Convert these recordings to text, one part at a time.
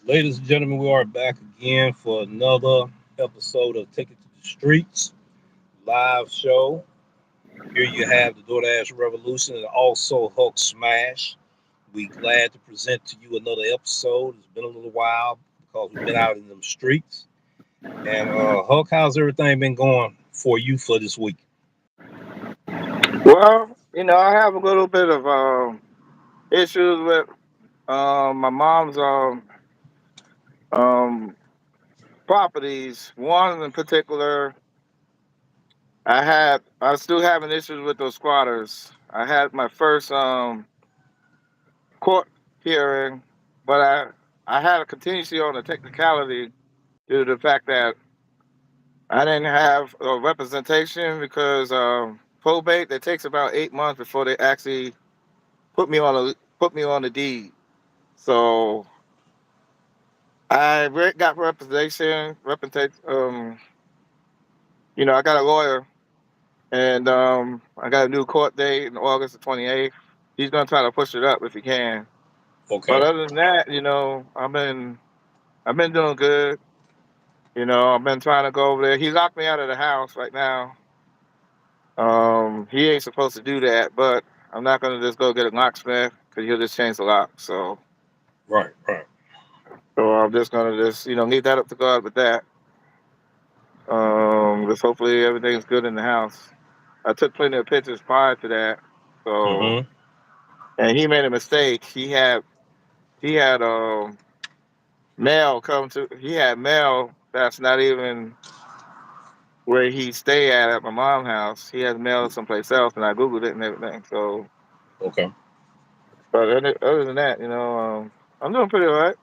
Ladies and gentlemen, we are back again for another episode of Take It to the Streets live show. Here you have the Doordash Revolution and also Hulk Smash. We glad to present to you another episode. It's been a little while because we've been out in them streets. And Hulk, how's everything been going for you for this week? Well, I have a little bit of issues with my mom's um, properties. One in particular, I still having issues with those squatters. I had my first court hearing, but I had a contingency on the technicality due to the fact that I didn't have representation because probate. It takes about 8 months before they actually put me on the deed. So got representation. I got a lawyer, and I got a new court date in August the 28th. He's gonna try to push it up if he can. But Okay, other than that, I've been doing good. I've been trying to go over there. He locked me out of the house right now. He ain't supposed to do that, but I'm not gonna just go get a locksmith because he'll just change the lock. right, right. So I'm just gonna just leave that up to God with that. Just hopefully everything's good in the house. I took plenty of pictures prior to that. So, Mm-hmm. and he made a mistake. He had mail come to. He had mail that's not even where he stay at my mom's house. He has mail someplace else, and I googled it and everything. So, Okay. but other than that, I'm doing pretty all right.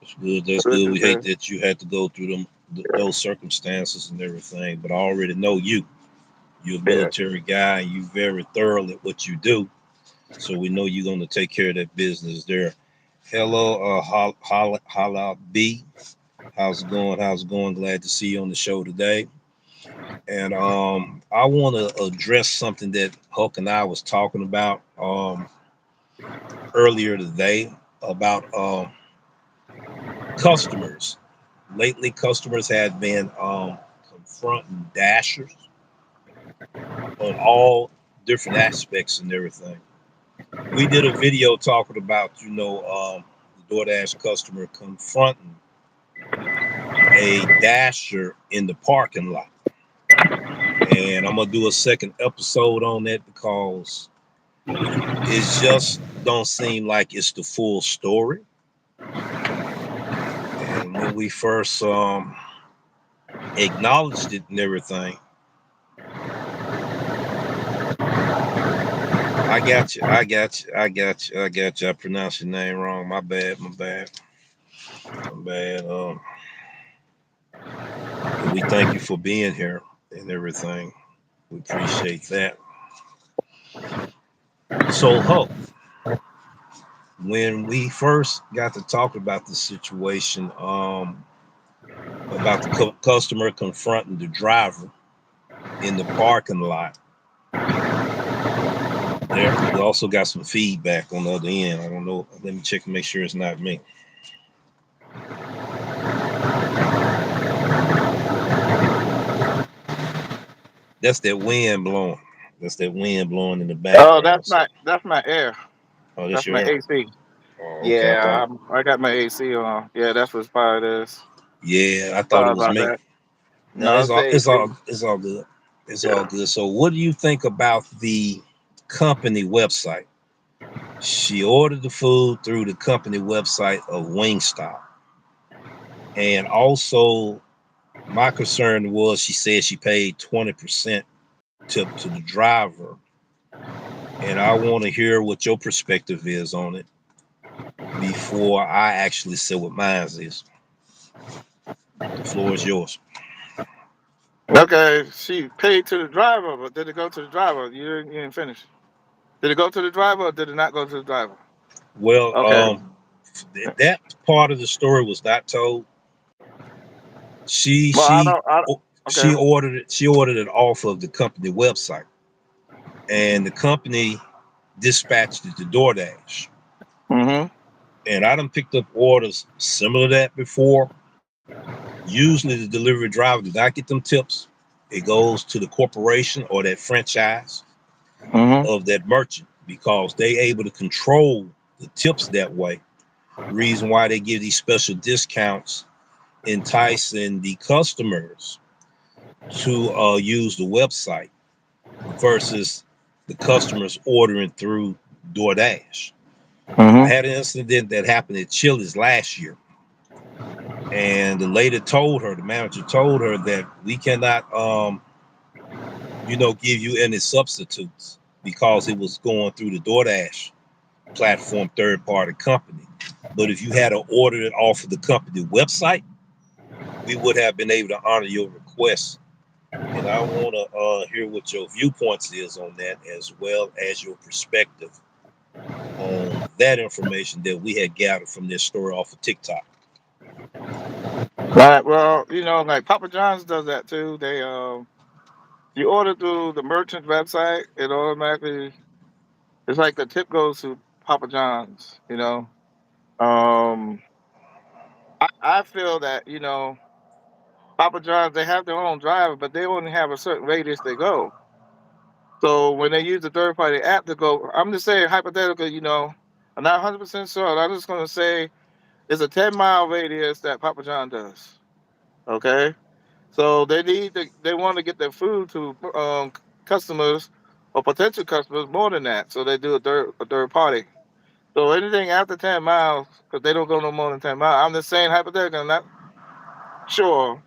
That's good. That's Let's good. just We hate say, that you had to go through those circumstances and everything, but I already know you. You're a yeah. military guy and you very thorough at what you do. So we know you're going to take care of that business there. Hello, holla B. How's it going? How's it going? Glad to see you on the show today. And I want to address something that Huck and I was talking about earlier today about customers. Lately, customers have been confronting dashers on all different aspects and everything. We did a video talking about, the DoorDash customer confronting a dasher in the parking lot. And I'm gonna do a second episode on that because it just don't seem like it's the full story. And when we first acknowledged it and everything. I got you. I got you. I got you. I got you. I pronounced your name wrong. My bad. My bad. My bad. But we thank you for being here and everything. We appreciate that. So, Hope, when we first got to talk about the situation, about the customer confronting the driver in the parking lot, there we also got some feedback on the other end. I don't know. Let me check and make sure it's not me. That's that wind blowing. That's that wind blowing in the Oh, background. So, that's my air. oh, that's That's your my air. AC. Oh, okay. Yeah, I got my AC on. Yeah, that's what part it is. Yeah, I thought it Sorry was about me. that. No, No, it's the AC. it's all good. It's all Yeah. good. So, what do you think about the company website? She ordered the food through the company website of Wingstop, and also my concern was she said she paid 20% tip to the driver, and I want to hear what your perspective is on it before I actually say what mine is. The floor is yours. Okay, she paid to the driver, but did it go to the driver? You didn't finish. Did it go to the driver or did it not go to the driver? Well, Okay. that part of the story was not told. She Well, I she don't. I, she okay. ordered it. She ordered it off of the company website, and the company dispatched it to Doordash. Mm-hmm. And I done picked up orders similar to that before. Usually, the delivery driver does not get them tips. It goes to the corporation or that franchise Mm-hmm. of that merchant because they able to control the tips that way. Reason why they give these special discounts, enticing the customers to use the website versus the customers ordering through DoorDash. I Mm-hmm. had an incident that happened at Chili's last year, and the lady told her, the manager told her that we cannot, give you any substitutes because it was going through the DoorDash platform, third party company. But if you had ordered it off of the company website, we would have been able to honor your request. And I want to hear what your viewpoints is on that, as well as your perspective on that information that we had gathered from this story off of TikTok. Right. Well, like Papa John's does that too. You order through the merchant website, it automatically. It's like the tip goes to Papa John's. Um, I feel that Papa John's, they have their own driver, but they only have a certain radius they go. So when they use the third party app to go, I'm just saying hypothetically, I'm not 100% sure. I'm just going to say it's a 10-mile radius that Papa John does. Okay. So they want to get their food to customers or potential customers more than that. So they do a third party. So anything after 10 miles, because they don't go no more than 10 miles. I'm just saying hypothetically, I'm not sure.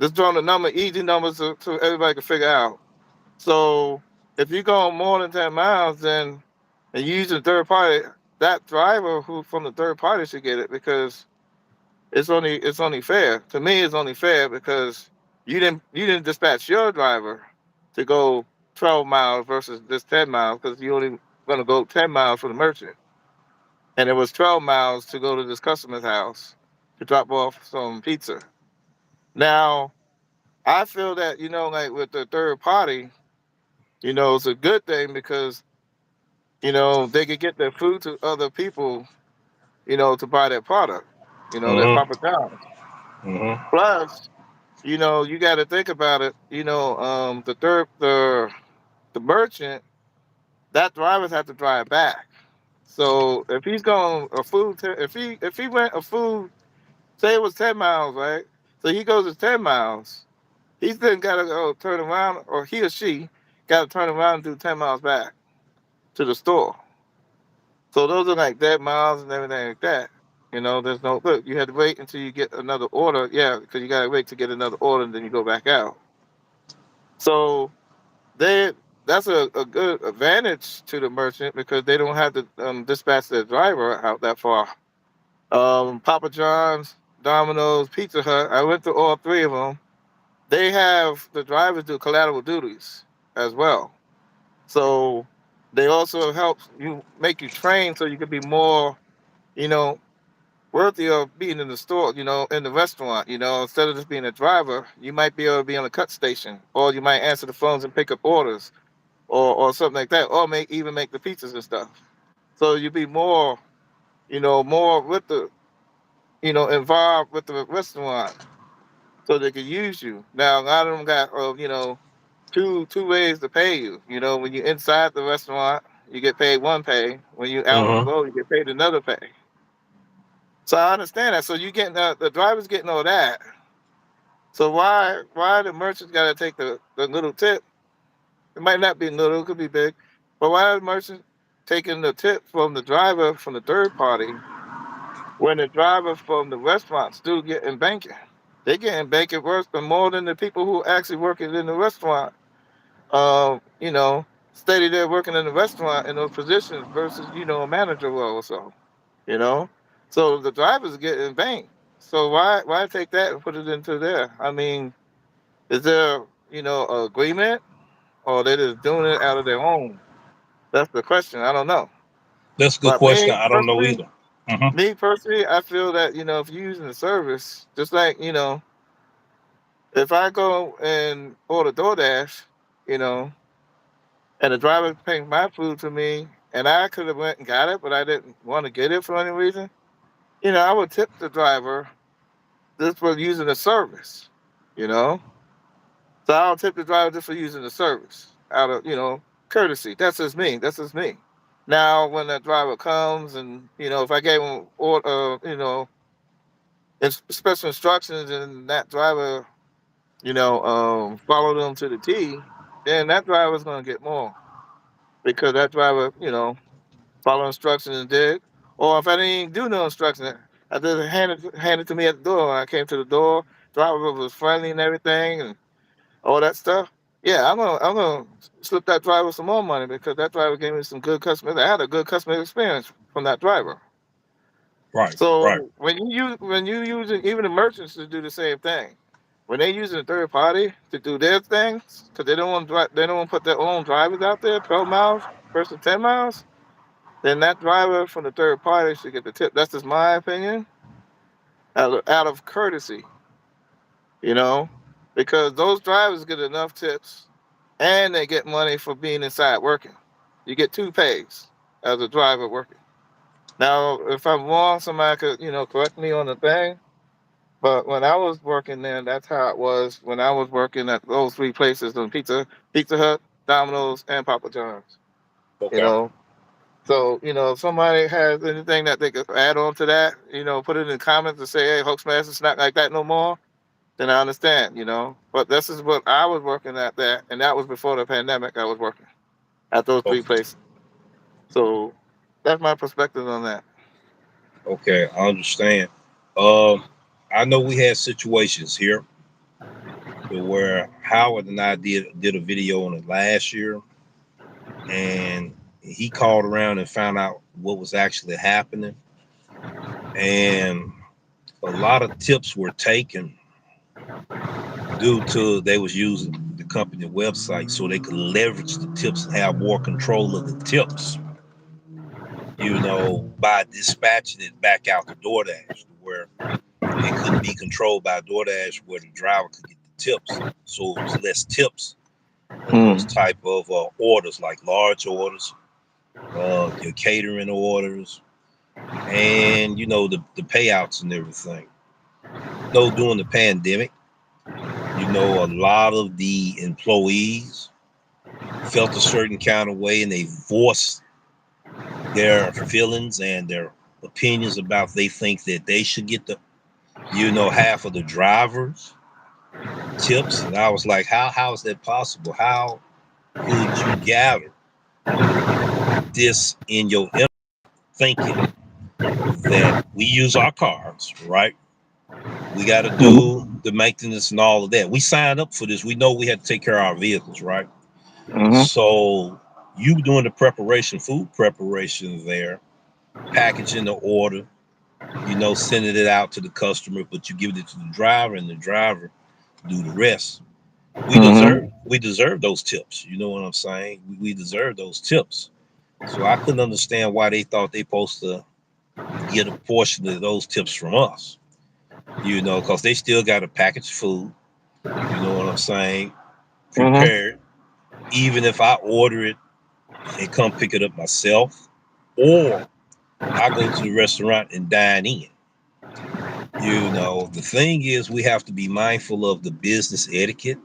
Just throwing the number, easy numbers so everybody can figure out. So if you go more than 10 miles, then and you use a third party, that driver who from the third party should get it because it's only fair. To me, it's only fair because you didn't dispatch your driver to go 12 miles versus this 10 miles because you only gonna go 10 miles for the merchant. And it was 12 miles to go to this customer's house to drop off some pizza. Now, I feel that, like with the third party, it's a good thing because, they could get their food to other people, to buy their product, their Mm-hmm. Papa John's. Mm-hmm. Plus, you got to think about it, the merchant, that drivers have to drive back. So if he's going a food, if he went a food, say it was 10 miles, right? So he goes to 10 miles. He's then got to go turn around, or he or she got to turn around and do 10 miles back to the store. So those are like dead miles and everything like that. There's no look. You had to wait until you get another order. Yeah, because you got to wait to get another order, and then you go back out. So they that's a good advantage to the merchant because they don't have to dispatch their driver out that far. Papa John's, Domino's, Pizza Hut. I went to all three of them. They have the drivers do collateral duties as well. So they also help you make you train so you can be more, you know, worthy of being in the store, in the restaurant. Instead of just being a driver, you might be able to be on the cut station, or you might answer the phones and pick up orders, or something like that, or even make the pizzas and stuff. So you be more, more with the, involved with the restaurant, so they can use you. Now a lot of them got, two ways to pay you. When you're inside the restaurant, you get paid one pay. When you're out on the Uh-huh. road, you get paid another pay. So I understand that. So you getting the driver's getting all that. So why the merchants got to take the little tip? It might not be little, it could be big, but why the merchant taking the tip from the driver from the third party when the driver from the restaurant still getting banking? They getting banking worse than more than the people who actually working in the restaurant. Steady there working in the restaurant in those positions versus a manager role or so. You know, so the drivers getting banked. So why take that and put it into there? I mean, is there a agreement or they just doing it out of their own? That's the question. I don't know. That's a good But question. I don't know either. Uh-huh. me personally, I feel that if you're using the service, just like if I go and order DoorDash, you know, and the driver brings my food to me, and I could have went and got it, but I didn't want to get it for any reason. I would tip the driver just for using the service. You know, so I'll tip the driver just for using the service out of courtesy. That's just me. That's just me. Now, when that driver comes and if I gave him or special instructions and that driver followed them to the T, then that driver's gonna get more because that driver follow instructions and did. Or if I didn't even do no instructions, I just handed to me at the door. When I came to the door, driver was friendly and everything, and all that stuff. Yeah, I'm gonna slip that driver some more money because that driver gave me some good customer. I had a good customer experience from that driver. Right, right. So when you using even the merchants to do the same thing. When they using a third party to do their things, because they don't want to put their own drivers out there, 12 miles versus 10 miles, then that driver from the third party should get the tip. That's just my opinion, out of courtesy, you know, because those drivers get enough tips and they get money for being inside working. You get two pays as a driver working. Now, if I'm wrong, somebody could, correct me on the thing. But when I was working there, that's how it was when I was working at those three places on Pizza Hut, Domino's, and Papa John's. You Okay. know, so, if somebody has anything that they could add on to that, put it in the comments and say, hey, Hoaxmaster, it's not like that no more, then I understand. But this is what I was working at that, and that was before the pandemic. I was working at those three Okay. places. So that's my perspective on that. Okay. I understand. Um, I know we had situations here to where Howard and I did a video on it last year, and he called around and found out what was actually happening, and a lot of tips were taken due to they was using the company website so they could leverage the tips and have more control of the tips, by dispatching it back out to DoorDash where it couldn't be controlled by DoorDash where the driver could get the tips. So it was less tips on those Mm. type of orders, like large orders, your catering orders, and the payouts and everything. During the pandemic, a lot of the employees felt a certain kind of way and they voiced their feelings and their opinions about they think that they should get the half of the drivers tips. And I was like, how is that possible? How could you gather this in your inner thinking that we use our cars, right? We got to Mhm. do the maintenance and all of that. We signed up for this. We know we had to take care of our vehicles, right? Mhm. So you doing the preparation, food preparation there, packaging the order, sending it out to the customer, but you give it to the driver and the driver do the rest. We deserve Mhm. we deserve those tips. You know what I'm saying? We deserve those tips. So I couldn't understand why they thought they supposed to get a portion of those tips from us. Because they still got to package food. You know what I'm saying? Mhm. Prepare it. Even if I order it and come pick it up myself, or I go to the restaurant and dine in. The thing is, we have to be mindful of the business etiquette,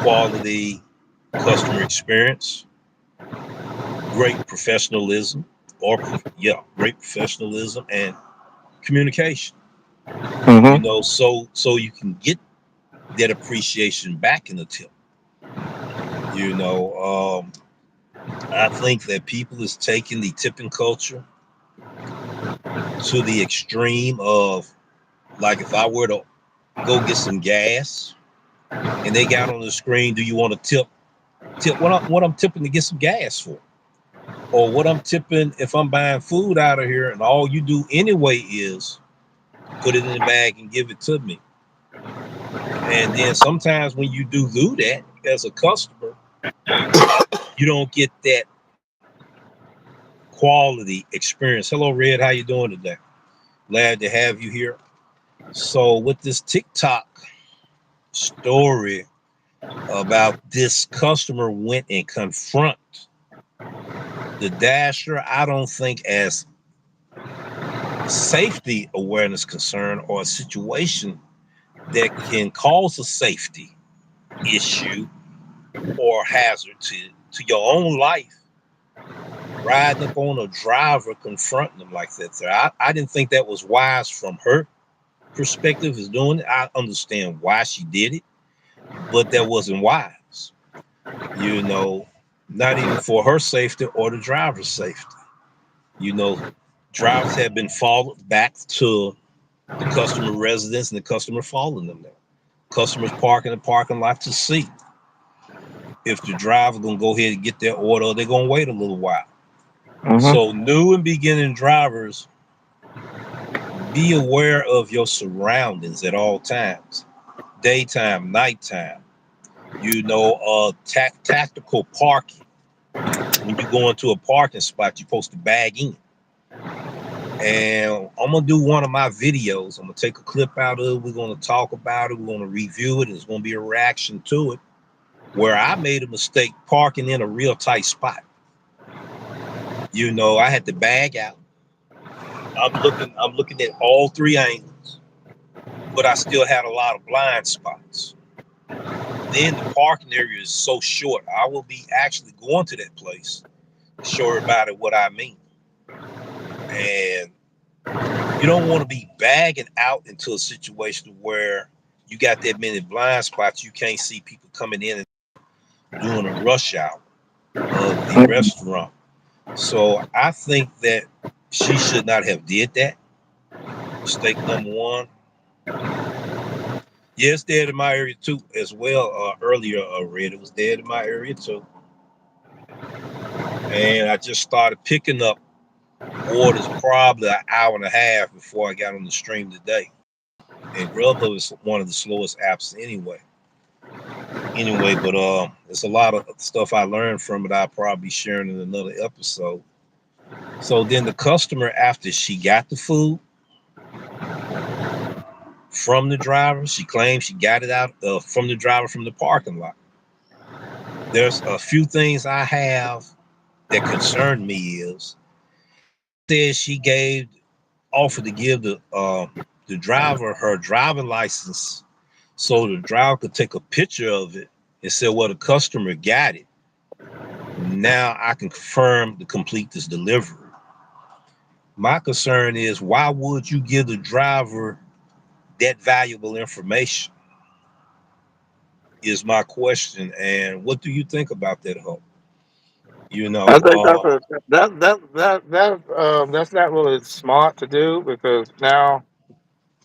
quality, customer experience, great professionalism, great professionalism and communication. Mhm. So you can get that appreciation back in the tip. You know, I think that people is taking the tipping culture to the extreme of, like, if I were to go get some gas and they got on the screen, do you want to tip what I'm tipping to get some gas for, or what I'm tipping if I'm buying food out of here, and all you do anyway is put it in the bag and give it to me. And then sometimes when you do that as a customer, you don't get that quality experience. Hello, Red. How you doing today? Glad to have you here. So with this TikTok story about this customer went and confront the dasher, I don't think as safety awareness concern or a situation that can cause a safety issue or hazard to your own life, riding up on a driver confronting them like that. So I didn't think that was wise from her perspective is doing it. I understand why she did it, but that wasn't wise. You know, not even for her safety or the driver's safety. You know, drivers have been followed back to the customer residence and the customer following them there. Customers park in the parking lot to see if the driver gonna go ahead and get their order or they're gonna wait a little while. Mhm. So new and beginning drivers, be aware of your surroundings at all times, daytime, nighttime. Tactical parking. When you go into a parking spot, you're supposed to bag in. And I'm gonna do one of my videos. I'm gonna take a clip out of it. We're gonna talk about it. We're gonna review it. There's gonna be a reaction to it where I made a mistake parking in a real tight spot. I had to bag out. I'm looking at all three angles, but I still had a lot of blind spots. Then the parking area is so short. I will be actually going to that place to show everybody what I mean. And you don't want to be bagging out into a situation where you got that many blind spots. You can't see people coming in and doing a rush hour of the restaurant. So I think that she should not have did that. Mistake number one. Yeah, it's dead in my area too, as well. Earlier, Red, it was dead in my area too. And I just started picking up orders probably an hour and a half before I got on the stream today. And Grubhub is one of the slowest apps anyway. But there's a lot of stuff I learned from it. I'll probably be sharing in another episode. So then the customer, after she got the food from the driver, she claimed she got it out from the driver from the parking lot. There's a few things I have that concerned me is said she gave offered to give the driver her driving license so the driver could take a picture of it and say, well, the customer got it. Now I can confirm to complete this delivery. My concern is, why would you give the driver that valuable information? Is my question. And what do you think about that, Hope? You I know, think that's not really smart to do because now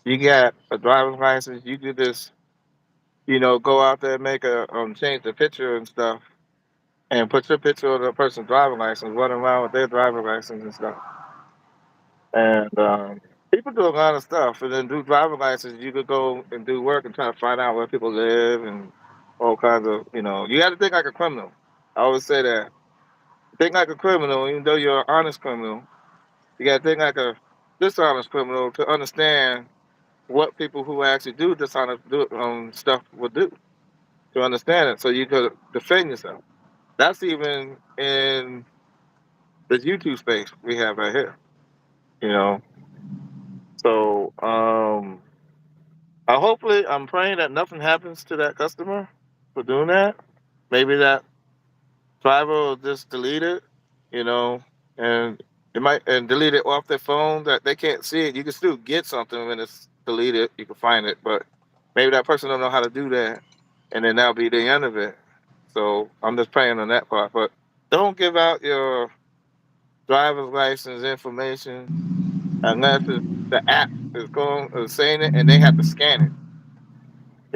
you got a driver's license. You do this, go out there and make a change the picture and stuff, and put your picture of the person's driver's license, running around with their driver's license and stuff. And people do a lot of stuff, and then do driver's license. You could go and do work and try to find out where people live and all kinds of, You got to think like a criminal. I always say that. Think like a criminal, even though you're an honest criminal. You got to think like a dishonest criminal to understand what people who actually do dishonest stuff would do. To understand it, so you could defend yourself. That's even in the YouTube space we have right here. You know, so I'm praying that nothing happens to that customer for doing that. Maybe that driver will just delete it, you know, and it might and delete it off their phone that they can't see it. You can still get something when it's deleted. You can find it, but maybe that person don't know how to do that, and then that'll be the end of it. So I'm just praying on that part. But don't give out your driver's license information unless the app is saying it and they have to scan it.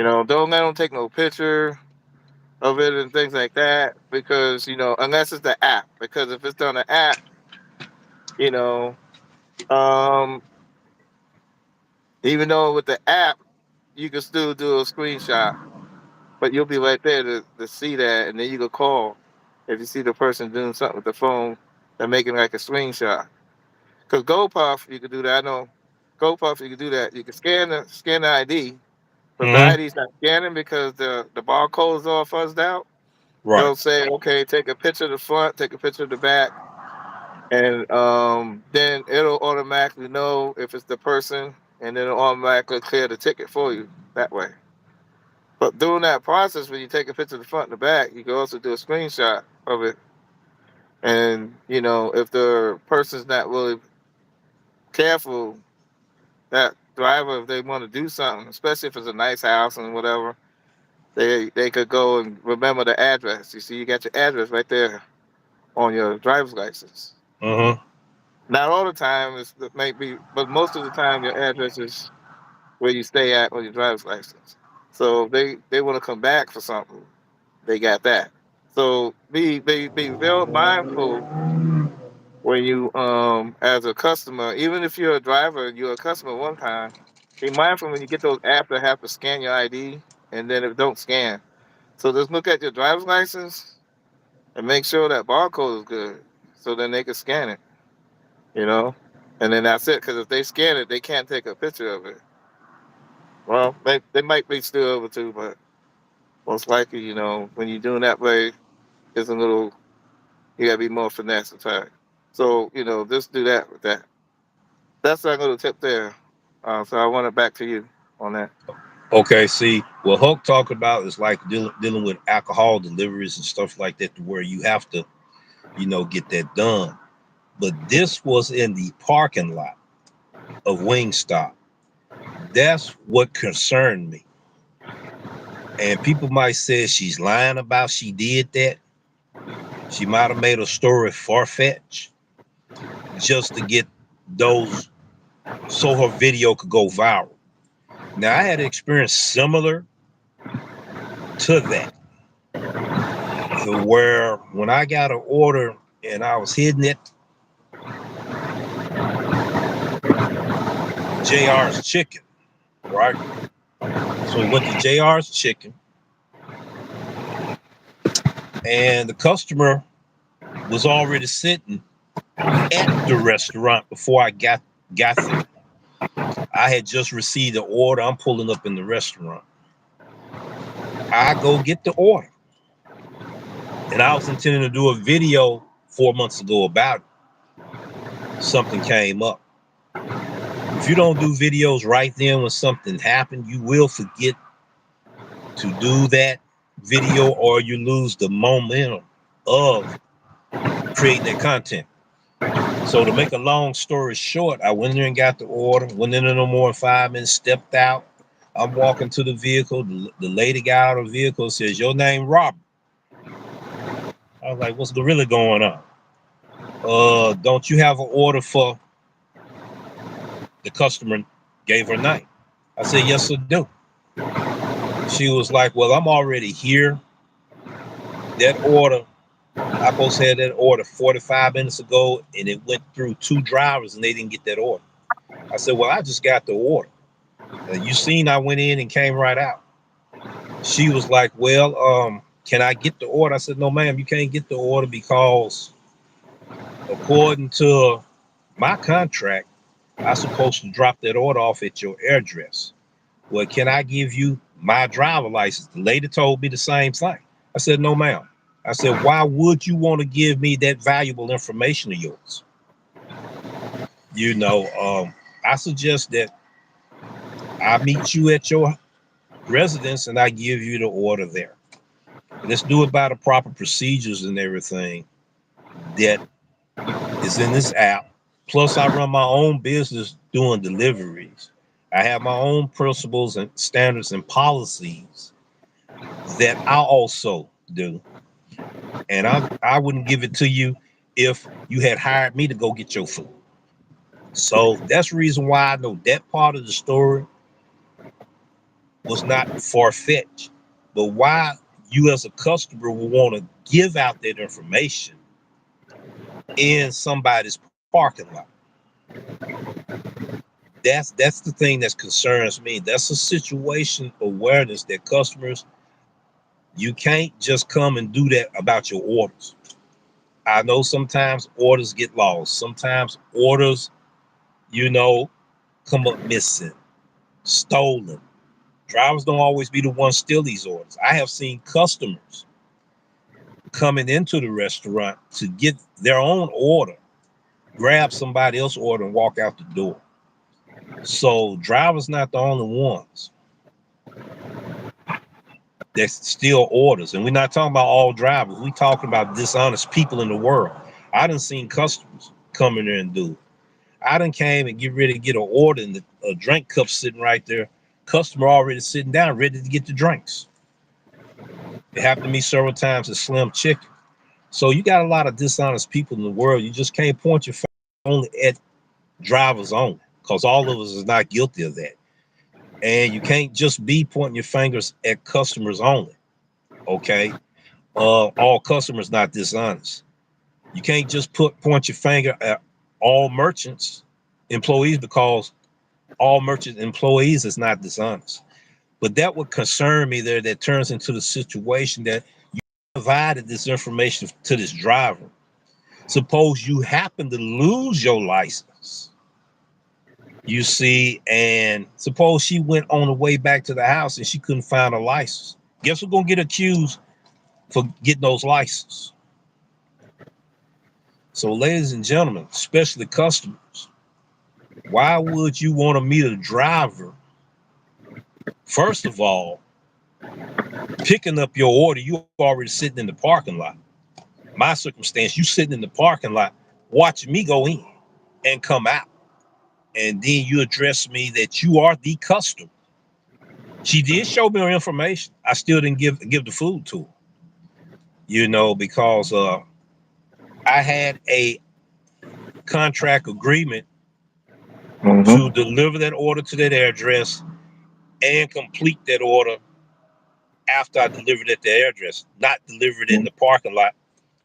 Don't let them take no picture of it and things like that because unless it's the app, because if it's on the app, you know um even though with the app you can still do a screenshot, but you'll be right there to see that, and then you can call if you see the person doing something with the phone and making like a screenshot. Because GoPuff, you can do that. I know GoPuff, you can do that. You can scan the ID, but if the hmm ID's not scanning because the barcode is all fuzzed out, right. it'll say, okay, take a picture of the front, take a picture of the back, and then it'll automatically know if it's the person, and then it'll automatically clear the ticket for you that way. But during that process, when you take a picture of the front and the back, you can also do a screenshot of it. And if the person's not really careful, that driver, if they want to do something, especially if it's a nice house and whatever, they could go and remember the address. You see, you got your address right there on your driver's license. hmm Not all the time, it may be, but most of the time, your address is where you stay at on your driver's license. So if they want to come back for something, they got that. So be real mindful when you as a customer, even if you're a driver and you're a customer one time, be mindful when you get those apps that have to scan your ID, and then if don't scan. So just look at your driver's license and make sure that barcode is good, so then they can scan it, you know, and then that's it. Because if they scan it, they can't take a picture of it. Well, they might be still able to, but most likely, when you're doing that way, it's a little you gotta be more finesse attack. So just do that with that. That's our little tip there. So I want it back to you on that. Okay, see, what Hulk talked about is like dealing with alcohol deliveries and stuff like that, to where you have to, get that done. But this was in the parking lot of Wingstop. That's what concerned me. And people might say she's lying about she did that. She might have made a story far fetched just to get those, so her video could go viral. Now I had an experience similar to that, to where when I got an order and I was hitting it, JR's chicken, right? So we went to JR's chicken, and the customer was already sitting at the restaurant before I got there. I had just received the order. I'm pulling up in the restaurant. I go get the order, and I was intending to do a video 4 months ago about it. Something came up. If you don't do videos right then when something happened, you will forget to do that video, or you lose the momentum of creating that content. So to make a long story short, I went in there and got the order, went in there no more than 5 minutes, stepped out. I'm walking to the vehicle. The lady got out of the vehicle, says, "Your name Robert?" I was like, what's really going on? Don't you have an order for the customer? Gave her name. I said, yes, I do. She was like, well, I'm already here. That order, I supposed to have that order 45 minutes ago, and it went through 2 drivers and they didn't get that order. I said, well, I just got the order. You seen I went in and came right out. She was like, well, can I get the order? I said, no, ma'am, you can't get the order because according to my contract, I'm supposed to drop that order off at your address. Well, can I give you my driver license? The lady told me the same thing. I said, no, ma'am. I said, why would you want to give me that valuable information of yours? You know, I suggest that I meet you at your residence and I give you the order there. Let's do it by the proper procedures and everything that is in this app. Plus, I run my own business doing deliveries. I have my own principles and standards and policies that I also do. And I wouldn't give it to you if you had hired me to go get your food. So that's the reason why I know that part of the story was not far fetched. But why you as a customer will want to give out that information in somebody's parking lot. That's the thing that concerns me. That's a situation awareness that customers, you can't just come and do that about your orders. I know sometimes orders get lost. Sometimes orders, you know, come up missing, stolen. Drivers don't always be the ones steal these orders. I have seen customers coming into the restaurant to get their own order, grab somebody else's order and walk out the door. So drivers not the only ones that steal orders. And we're not talking about all drivers. We're talking about dishonest people in the world. I done seen customers come in there and do it. I done came and get ready to get an order and a drink cup sitting right there. Customer already sitting down, ready to get the drinks. It happened to me several times at Slim Chicken. So you got a lot of dishonest people in the world. You just can't point your finger only at drivers only, because all of us is not guilty of that. And you can't just be pointing your fingers at customers only. Okay, all customers not dishonest. You can't just point your finger at all merchants employees because all merchant employees is not dishonest. But that would concern me there. That turns into the situation that you provided this information to this driver. Suppose you happen to lose your license, you see, and suppose she went on the way back to the house and she couldn't find a license. Guess who's gonna get accused for getting those licenses? So, ladies and gentlemen, especially customers, why would you want to meet a driver? First of all, picking up your order, you already sitting in the parking lot. My circumstance, you sitting in the parking lot watching me go in and come out. And then you address me that you are the customer. She did show me her information. I still didn't give the food to her, because I had a contract agreement to Mm-hmm. deliver that order to that address and complete that order after I delivered it at the address, not delivered it in the parking lot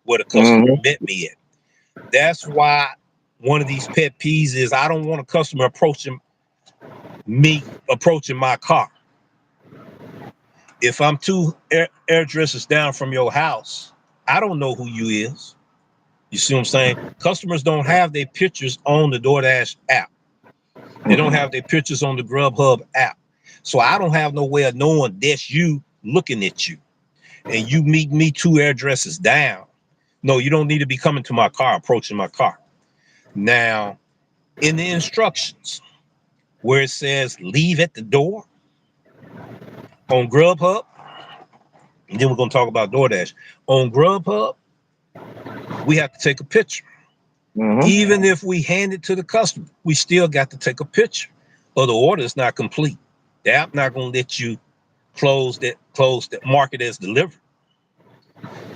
where the customer Mm-hmm. met me at. That's why one of these pet peeves is I don't want a customer approaching my car. If I'm two addresses down from your house, I don't know who you is. You see what I'm saying? Customers don't have their pictures on the Doordash app. They don't have their pictures on the Grubhub app. So I don't have no way of knowing that's you looking at you. And you meet me two addresses down. No, you don't need to be coming to my car, approaching my car. Now, in the instructions where it says leave at the door on Grubhub, and then we're going to talk about DoorDash. On Grubhub, we have to take a picture. Mm-hmm. Even if we hand it to the customer, we still got to take a picture or the order is not complete. The app not going to let you close that market as delivered.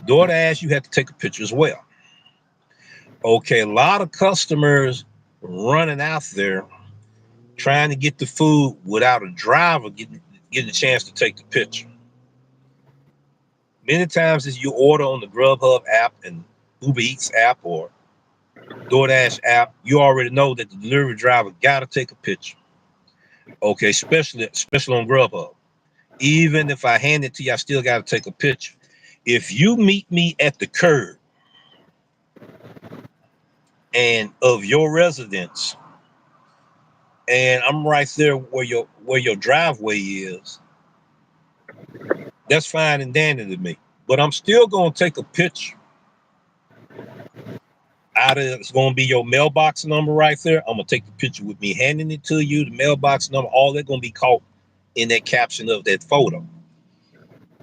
DoorDash, you have to take a picture as well. Okay, a lot of customers running out there trying to get the food without a driver getting a chance to take the picture. Many times as you order on the Grubhub app and Uber Eats app or DoorDash app, you already know that the delivery driver got to take a picture. Okay, especially on Grubhub. Even if I hand it to you, I still got to take a picture. If you meet me at the curb and of your residence, and I'm right there where your driveway is, that's fine and dandy to me. But I'm still gonna take a picture out of it's gonna be your mailbox number right there. I'm gonna take the picture with me handing it to you, the mailbox number, all that gonna be caught in that caption of that photo.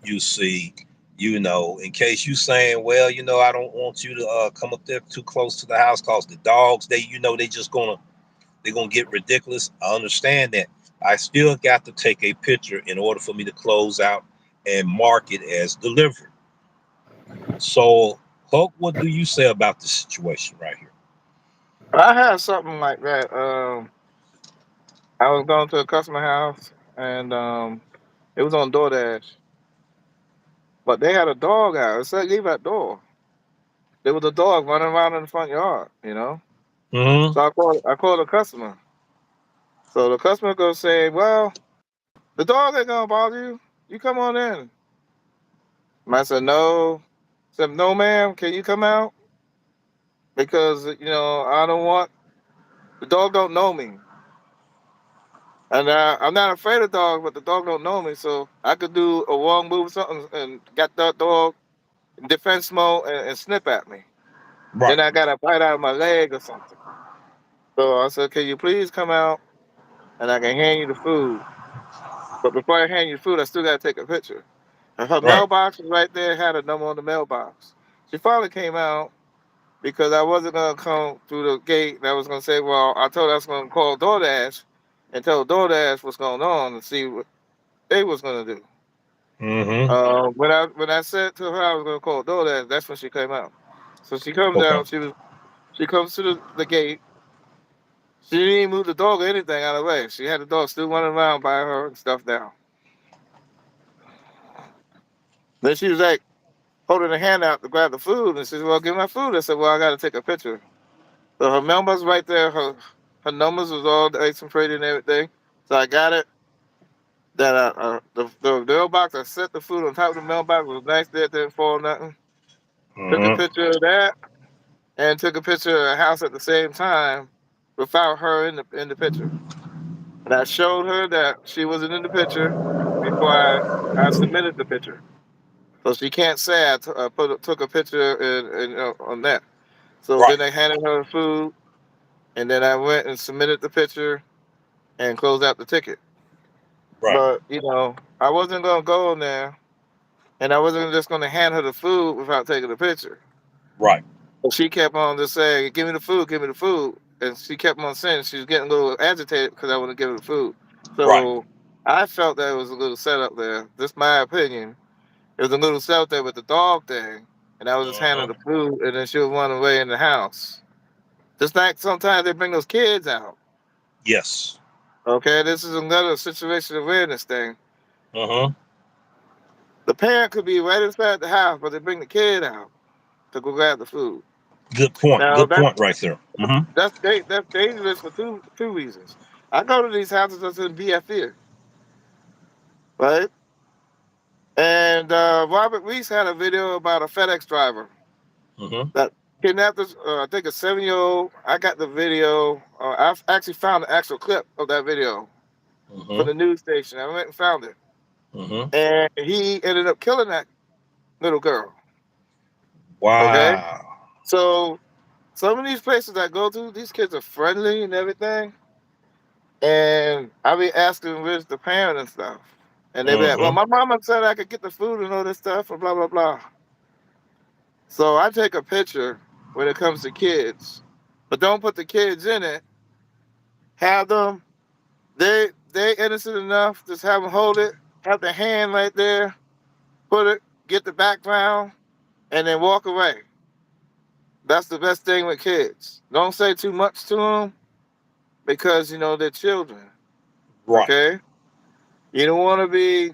You see, in case you saying, well, I don't want you to come up there too close to the house cause the dogs, they just they're gonna get ridiculous. I understand that. I still got to take a picture in order for me to close out and mark it as delivered. So, Hulk, what do you say about the situation right here? I had something like that. I was going to a customer house, and it was on DoorDash, but they had a dog out. It said leave at door. There was a dog running around in the front yard. Mm-hmm. So I called the customer. So the customer goes say, well, the dog ain't gonna bother you. You come on in. I said, no. I said, no, ma'am, can you come out? Because, I don't want, the dog don't know me. And I'm not afraid of dogs, but the dog don't know me. So I could do a wrong move or something and get that dog in defense mode and snip at me. Right, Then I got to bite out of my leg or something. So I said, can you please come out and I can hand you the food? But before I hand you food, I still got to take a picture. And her right. mailbox was right there, had a number on the mailbox. She finally came out because I wasn't going to come through the gate. And I was going to say, well, I told her I was going to call DoorDash and tell DoorDash what's going on and see what they was going to do. Mm-hmm. When I said to her I was going to call DoorDash, that's when she came out. So she comes Okay. out. She comes to the gate. She didn't even move the dog or anything out of the way. She had the dog still running around by her and stuff now. Then she was like holding her hand out to grab the food, and she said, "Well, give me my food." I said, "Well, I got to take a picture." So her mailbox right there. Her numbers was all nice and pretty and everything. So I got it. That the mailbox. I set the food on top of the mailbox. It was nice there. It didn't fall nothing. Took a Mm-hmm. picture of that and took a picture of the house at the same time without her in the picture. And I showed her that she wasn't in the picture before I submitted the picture. So she can't say took a picture on that. So Right, then they handed her the food, and then I went and submitted the picture and closed out the ticket. right, But I wasn't gonna go in there, and I wasn't just gonna hand her the food without taking the picture. right, But she kept on just saying, "Give me the food, give me the food," and she kept on saying she was getting a little agitated because I wouldn't give her the food. right. So I felt that it was a little setup there. Just my opinion. It was a little setup there with the dog thing, and I was just handing Uh-huh. the food, and then she was running away in the house. Just like sometimes they bring those kids out. Yes. Okay, this is another situation awareness thing. Uh-huh. The parent could be right inside the house, but they bring the kid out to go grab the food. Good point. Now Good point right there. Mm-hmm. that's dangerous for two reasons. I go to these houses that's in BFE, right? And Robert Reese had a video about a FedEx driver Mm-hmm. that kidnapped this, I think a 7-year-old. I got the video. I actually found the actual clip of that video from Mm-hmm. the news station. I went and found it, Mm-hmm. and he ended up killing that little girl. Okay, Wow. so some of these places I go to, these kids are friendly and everything. And I be asking where's the parent and stuff. And they be like, well, Mm-hmm. my mama said I could get the food and all this stuff and blah, blah, blah. So I take a picture when it comes to kids, but don't put the kids in it. Have them, they innocent enough, just have them hold it, have the hand right there, put it, get the background. and then walk away. That's the best thing with kids. Don't say too much to them because they're children. Right. Okay, you don't want to be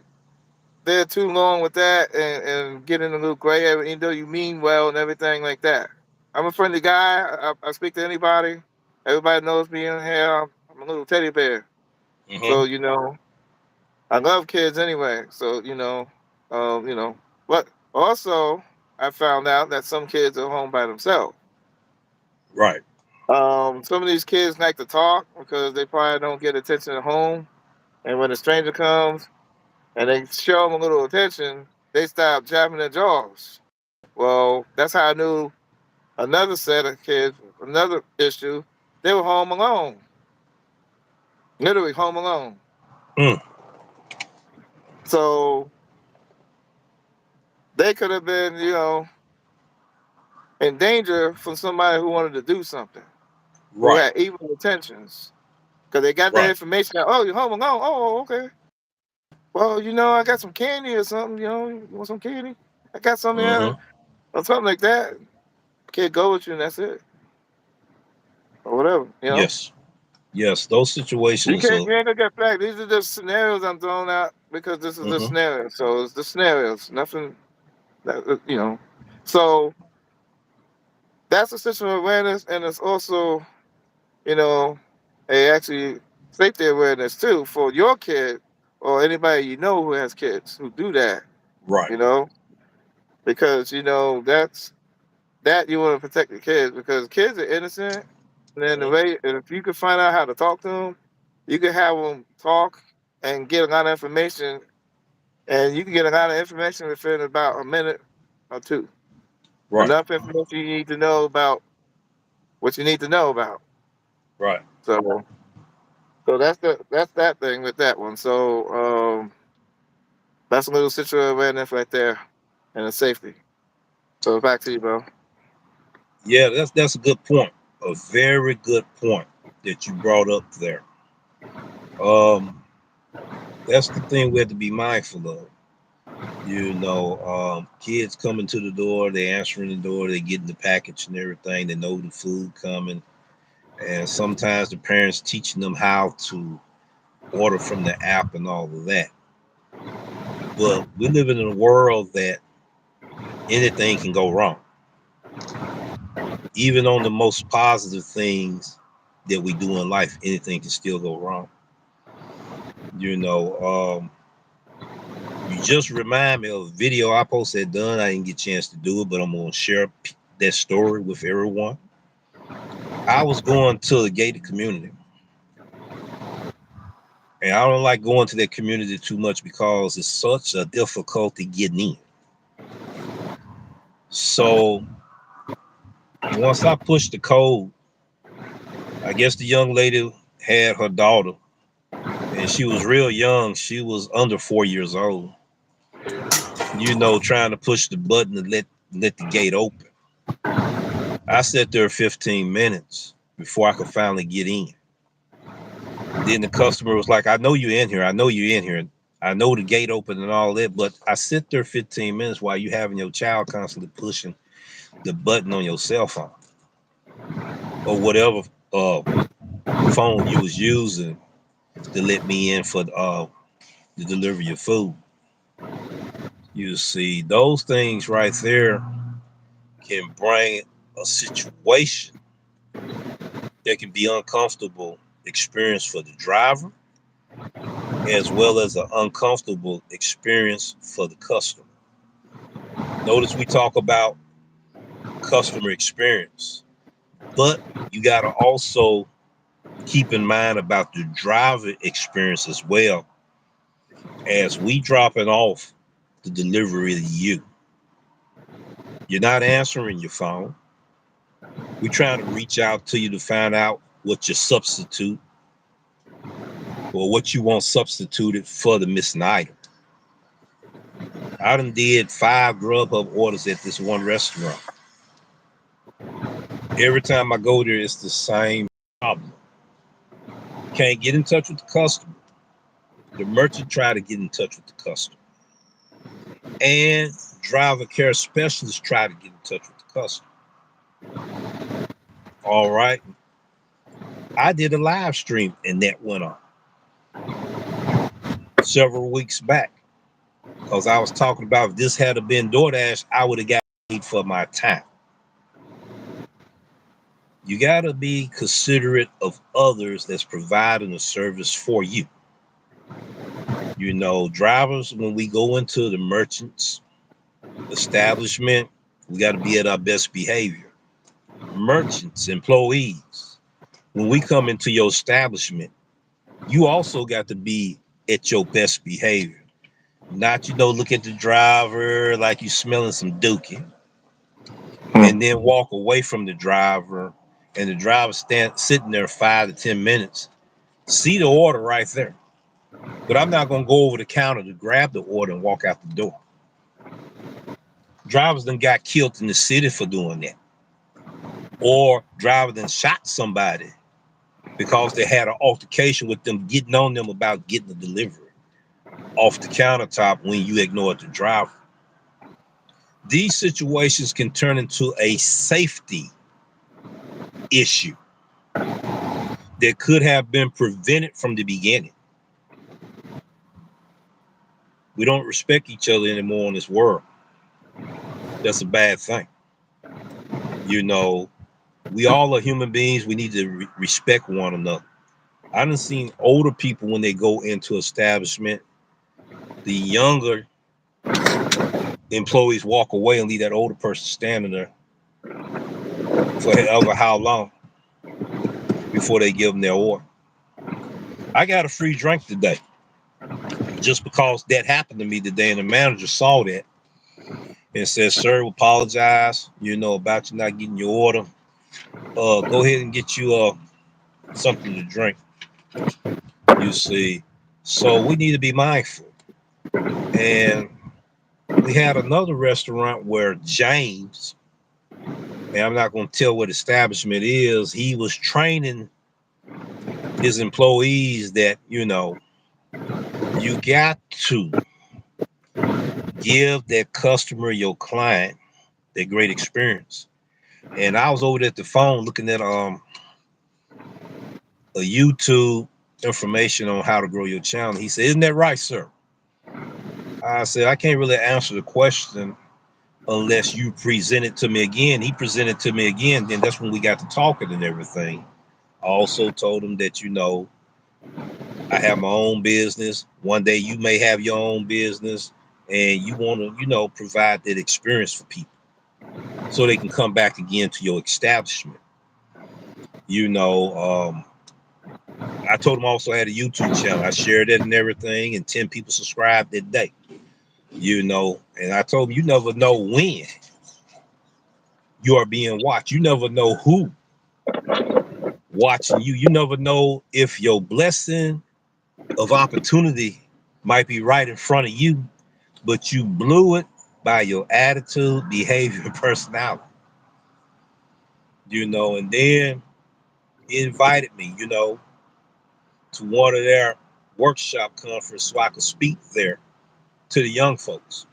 there too long with that and get in a little gray area, even though you mean well and everything like that. I'm a friendly guy. I speak to anybody. Everybody knows me in here. I'm a little teddy bear. Mm-hmm. So I love kids anyway. So but also I found out that some kids are home by themselves. Right. Some of these kids like to talk because they probably don't get attention at home, and when a stranger comes and they show them a little attention, they stop jabbing their jaws. Well, that's how I knew another set of kids, another issue. They were home alone, literally home alone. Mm. So they could have been, in danger from somebody who wanted to do something, who Right. had evil intentions. Because they got that Right. information out, oh, you're home alone. Oh, okay. Well, I got some candy or something, you want some candy? I got something Mm-hmm. there, or something like that. Kid go with you and that's it. Or whatever. Yes. Yes. Those You situations can't are. you ain't gonna get back. These are just scenarios I'm throwing out because this is the Mm-hmm. scenario. So it's the scenarios. Nothing that. So that's a situational awareness, and it's also, you know, a actually safety awareness too for your kid or anybody who has kids who do that, Right. you know, because that's that you want to protect the kids because kids are innocent. And then the Mm-hmm. way, and if you can find out how to talk to them, you can have them talk and get a lot of information, and you can get a lot of information within about a minute or two. Right. Enough information you need to know about what you need to know about. Right. So, so that's that thing with that one. So, that's a little situational awareness right there, and the safety. So back to you, bro. Yeah. That's a good point. A very good point that you brought up there. Um. That's the thing we have to be mindful of. Kids coming to the door, they answering the door, they getting the package and everything. They know the food coming, and sometimes the parents teaching them how to order from the app and all of that. But we live in a world that anything can go wrong. Even on the most positive things that we do in life, anything can still go wrong. You know, you just remind me of a video I posted done. I didn't get a chance to do it, but I'm gonna share that story with everyone. I was going to a gated community, and I don't like going to that community too much because it's such a difficulty getting in. So once I pushed the code, I guess the young lady had her daughter, and she was real young. She was under 4 years old. Trying to push the button to let the gate open. I sat there 15 minutes before I could finally get in. Then the customer was like, "I know you're in here. I know you're in here. I know the gate open and all that." But I sit there 15 minutes while you having your child constantly pushing the button on your cell phone or whatever phone you was using to let me in for to deliver your food. You see, those things right there can bring a situation that can be uncomfortable experience for the driver as well as an uncomfortable experience for the customer. Notice we talk about customer experience, but you got to also keep in mind about the driver experience as well as we dropping off the delivery to you. You're not answering your phone. We're trying to reach out to you to find out what your substitute or what you want substituted for the missing item. I done did 5 Grubhub orders at this one restaurant. Every time I go there, it's the same problem. Can't get in touch with the customer. The merchant try to get in touch with the customer. And driver care specialist try to get in touch with the customer. All right. I did a live stream and that went on several weeks back because I was talking about if this had been Doordash, I would have got paid for my time. You got to be considerate of others that's providing a service for you. You know, drivers, when we go into the merchant's establishment, we got to be at our best behavior. Merchants, employees, when we come into your establishment, you also got to be at your best behavior. Not, look at the driver like you smelling some dookie Hmm. and then walk away from the driver and the driver sitting there 5 to 10 minutes. See the order right there. But I'm not going to go over the counter to grab the order and walk out the door. Drivers done got killed in the city for doing that. Or driver done shot somebody because they had an altercation with them getting on them about getting the delivery off the countertop when you ignored the driver. These situations can turn into a safety issue that could have been prevented from the beginning. We don't respect each other anymore in this world. That's a bad thing. You know, we all are human beings. We need to respect one another. I done seen older people when they go into establishment, the younger employees walk away and leave that older person standing there for however how long before they give them their order. I got a free drink today just because that happened to me today, and the manager saw that and said, "Sir, we apologize, about you not getting your order. Go ahead and get you something to drink." You see, so we need to be mindful. And we had another restaurant where James, and I'm not going to tell what establishment it is, he was training his employees that, you got to give that customer, your client, that great experience. And I was over there at the phone looking at a YouTube information on how to grow your channel. He said, "Isn't that right, sir?" I said, "I can't really answer the question unless you present it to me again." He presented to me again. Then that's when we got to talking and everything. I also told him that, I have my own business. One day you may have your own business and you want to, provide that experience for people so they can come back again to your establishment. You know, I told him I also had a YouTube channel. I shared it and everything, and 10 people subscribed that day. And I told him, you never know when you are being watched. You never know who watching you. You never know if your blessing of opportunity might be right in front of you, but you blew it by your attitude, behavior, and personality. And then he invited me, to one of their workshop conference so I could speak there to the young folks.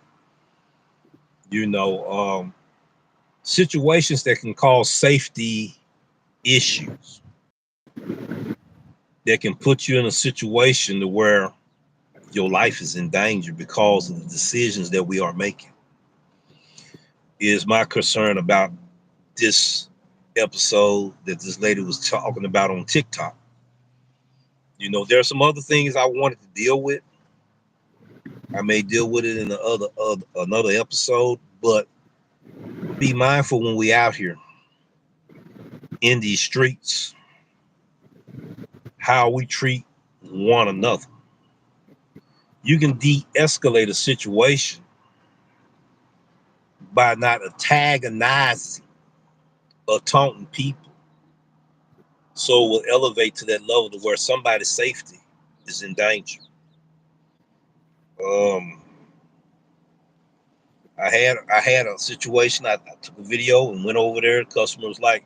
You know, um, Situations that can cause safety issues that can put you in a situation to where your life is in danger because of the decisions that we are making is my concern about this episode that this lady was talking about on TikTok. There are some other things I wanted to deal with. I may deal with it in the another episode, but be mindful when we out here in these streets, how we treat one another. You can de-escalate a situation by not antagonizing or taunting people. So it will elevate to that level to where somebody's safety is in danger. Um, I had a situation. I took a video and went over there. The customer was like,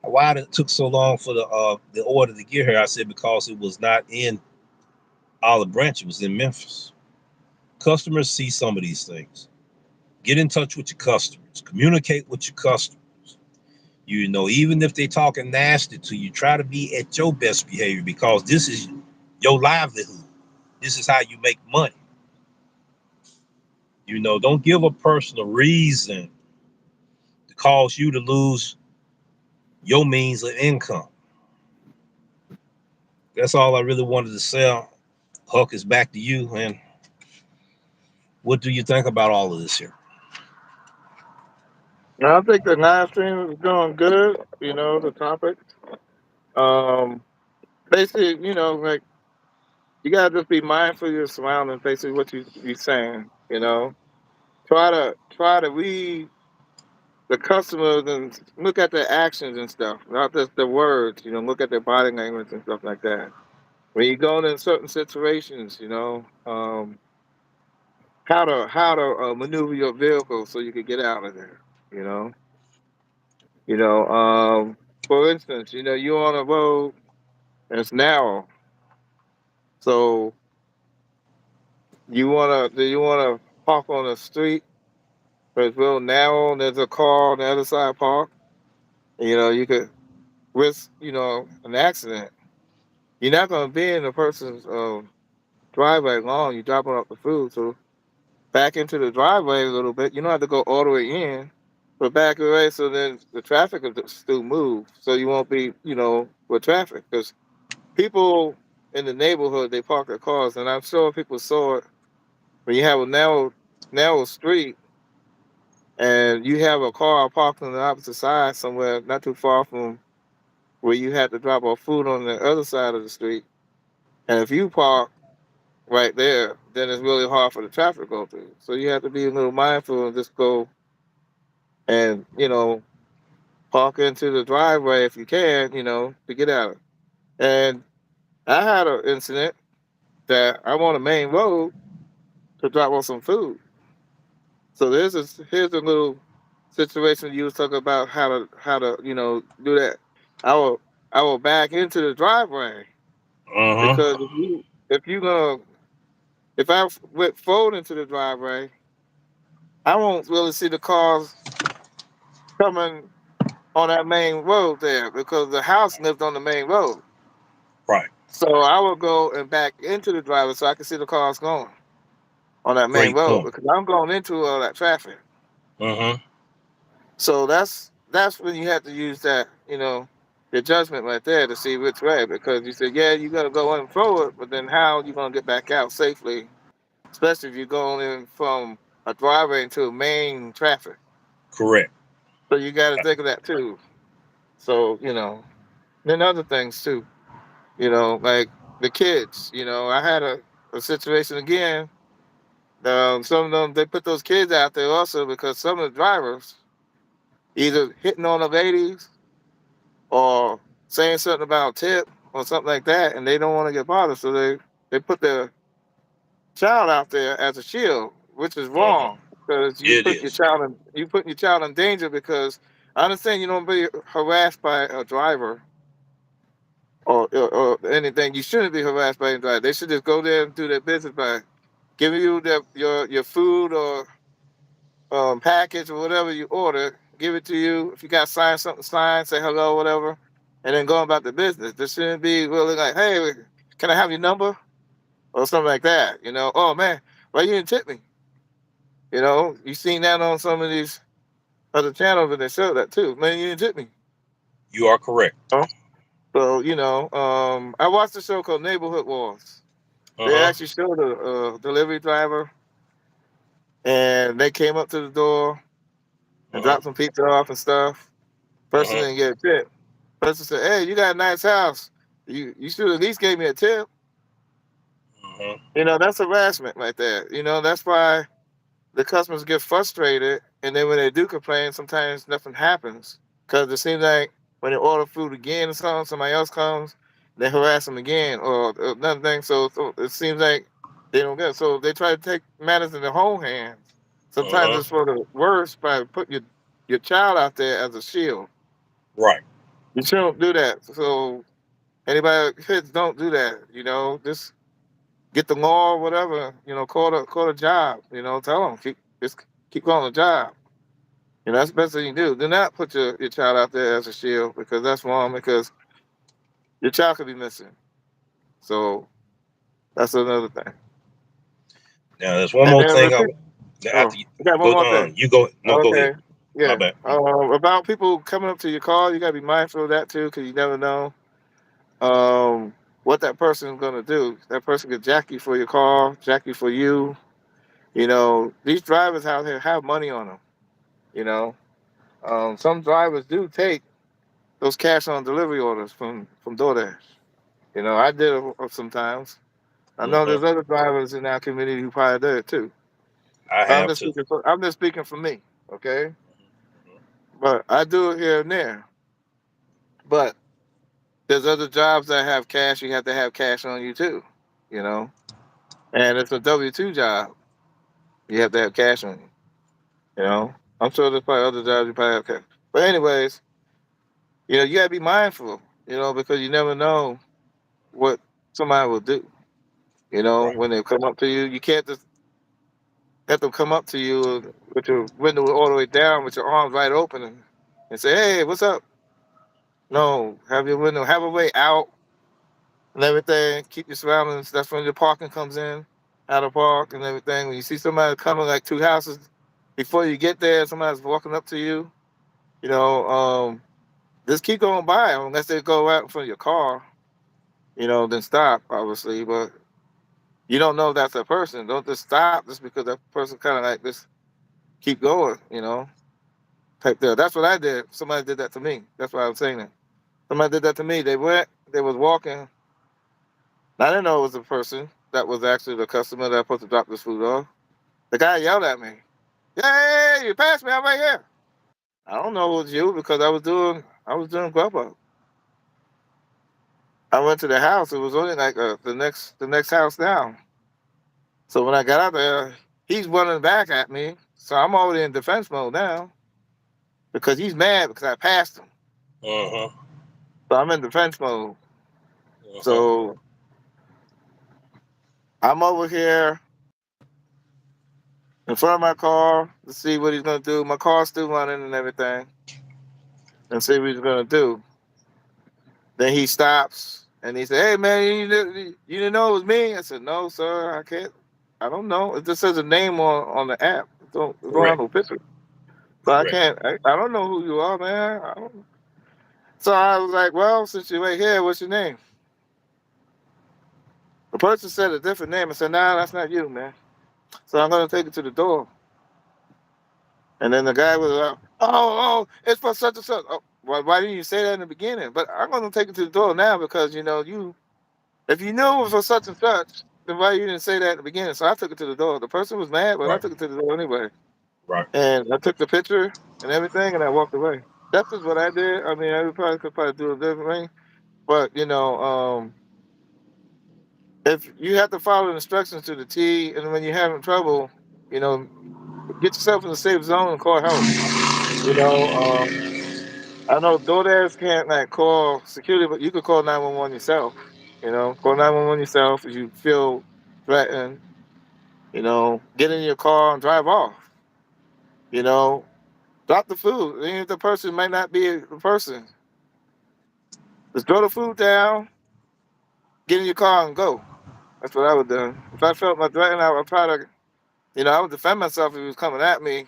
"Why did it took so long for the order to get here?" I said, "Because it was not in Olive Branch. It was in Memphis." Customers see some of these things. Get in touch with your customers. Communicate with your customers. You know, even if they talking nasty to you, try to be at your best behavior because this is your livelihood. This is how you make money. You know, don't give a person a reason to cause you to lose your means of income. That's all I really wanted to say. Huck, is back to you. And what do you think about all of this here? Now, I think the live stream is doing good. You know, the topic. Um, basically, you know, like you gotta just be mindful of your surroundings. Basically, what you saying. You know, try to read the customers and look at their actions and stuff, not just the words. You know, look at their body language and stuff like that. When you go in certain situations, you know, how to maneuver your vehicle so you can get out of there. You know, you know. For instance, you know, you're on a road and it's narrow, so do you wanna park on the street, but it's real narrow and there's a car on the other side parked. You know, you could risk, you know, an accident. You're not gonna be in the person's driveway long. You're dropping off the food, so back into the driveway a little bit. You don't have to go all the way in, but back away so then the traffic will still move, so you won't be, you know, with traffic because people in the neighborhood they park their cars, and I'm sure people saw it when you have a narrow street and you have a car parked on the opposite side somewhere not too far from where you had to drop off food on the other side of the street. And if you park right there, then it's really hard for the traffic to go through. So you have to be a little mindful and just go and, you know, park into the driveway if you can, you know, to get out. And I had an incident that I'm on the main road to drop off some food. So here's a little situation you was talking about how to you know do that. I will I will back into the driveway Uh-huh. because if you gonna if I went forward into the driveway, I won't really see the cars coming on that main road there because the house lived on the main road. Right. So I will go and back into the driveway so I can see the cars going on that main Great road point. because I'm going into all that traffic. Uh-huh. So that's when you have to use that, you know, your judgment right there to see which way because you say, yeah, you got to go in forward, but then how you gonna get back out safely, especially if you're going in from a driveway into a main traffic. Correct. So you got to think of that too. So you know, then other things too. You know, like the kids. You know, I had a situation again. Some of them they put those kids out there also because some of the drivers either hitting on the ladies or saying something about tip or something like that, and they don't want to get bothered, so they put their child out there as a shield, which is Uh-huh. wrong because It is. you putting your child in danger. Because I understand you don't be harassed by a driver or anything. You shouldn't be harassed by a driver. They should just go there and do their business by giving you your food or package or whatever you order, give it to you. If you got to sign something, sign, say hello, whatever, and then go about the business. This shouldn't be really like, hey, can I have your number or something like that? You know, oh man, why you didn't tip me? You know, you seen that on some of these other channels and they show that too. Man, you didn't tip me. You are correct. Huh? So you know, I watched a show called Neighborhood Wars. They Uh-huh. actually showed a delivery driver, and they came up to the door and Uh-huh. dropped some pizza off and stuff. Person Uh-huh. didn't get a tip. Person said, "Hey, you got a nice house. You should at least gave me a tip." Uh-huh. You know, that's harassment right there. You know, that's why the customers get frustrated, and then when they do complain, sometimes nothing happens because it seems like when they order food again or something, somebody else comes, they harass them again or another thing. So it seems like they don't get it. So they try to take matters in their own hands. Sometimes Uh-huh. it's for the worse by putting your child out there as a shield. Right. You shouldn't do that. So anybody kids don't do that. You know, just get the law or whatever. You know, call the job. You know, tell them keep this. Keep on the job. That's the best thing you do. Do not put your child out there as a shield because that's wrong because your child could be missing. So that's another thing. Now, there's one And more then thing. oh, After you I got one go more on, thing. you go. No, go ahead. Okay. My Yeah. bad. About people coming up to your car, you gotta be mindful of that too, because you never know what that person is gonna do. That person could jack you for your car, jack you for you. These drivers out here have money on them. You know, some drivers do take those cash on delivery orders from Doordash. I did it sometimes. I know Hmm. there's other drivers in our community who probably did it too. I But I'm have just to. speaking for I'm just speaking for me, okay? Mhm. But I do it here and there. But there's other jobs that have cash. You have to have cash on you too. You know, and it's a W-2 job. You have to have cash on you. I'm sure there's probably other jobs you probably have cash. But anyways, you gotta be mindful. Because you never know what somebody will do. Right. When they come up to you, you can't just let them come up to you with your window all the way down, with your arms wide open, and say, "Hey, what's up?" No, have your window, have a way out and everything. Keep your surroundings. That's when your parking comes in, how to park and everything. When you see somebody coming like two houses before you get there, somebody's walking up to you. You know, just keep going by 'em unless they go out in front of your car. Then stop, obviously. But you don't know if that's a person. Don't just stop just because that person kind of like this. Keep going. Type there. That's what I did. Somebody did that to me. That's why I was saying that. Somebody did that to me. They went. They was walking. I didn't know it was a person that was actually the customer that was supposed to drop this food off. The guy yelled at me, "Hey, you passed me! I'm right here." I don't know it was you because I was doing grub up. I went to the house. It was only like the next house down. So when I got out there, he's running back at me. So I'm already in defense mode now because he's mad because I passed him. Uh-huh. So I'm in defense mode. Uh-huh. So I'm over here in front of my car to see what he's gonna do. My car's still running and everything, and see what he's gonna do. Then he stops and he said, "Hey man, you didn't know it was me?" I said, "No, sir, I can't. I don't know. It just says a name on the app. It don't have Correct. no picture, so I Correct. can't. I don't know who you are, man. I don't." So I was like, "Well, since you're right here, what's your name?" The person said a different name. I said, "Nah, that's not you, man." So I'm gonna take it to the door. And then the guy was like, "Oh, it's for such and such." Oh, why didn't you say that in the beginning? But I'm gonna take it to the door now because you if you knew it was for such and such, then why you didn't say that in the beginning? So I took it to the door. The person was mad, but I Right. took it to the door anyway. Right. And I took the picture and everything, and I walked away. That's just what I did. I mean, I probably could probably do it differently, but if you have to follow the instructions to the T, and when you're having trouble, you know, get yourself in a safe zone and call help. You know, I know DoorDash can't like call security, but you could call 911 yourself. Call 911 yourself if you feel threatened. Get in your car and drive off. You know, drop the food. Even if the person might not be the person, just throw the food down, get in your car and go. That's what I would do. If I felt my threatened, I would probably, I would defend myself if he was coming at me.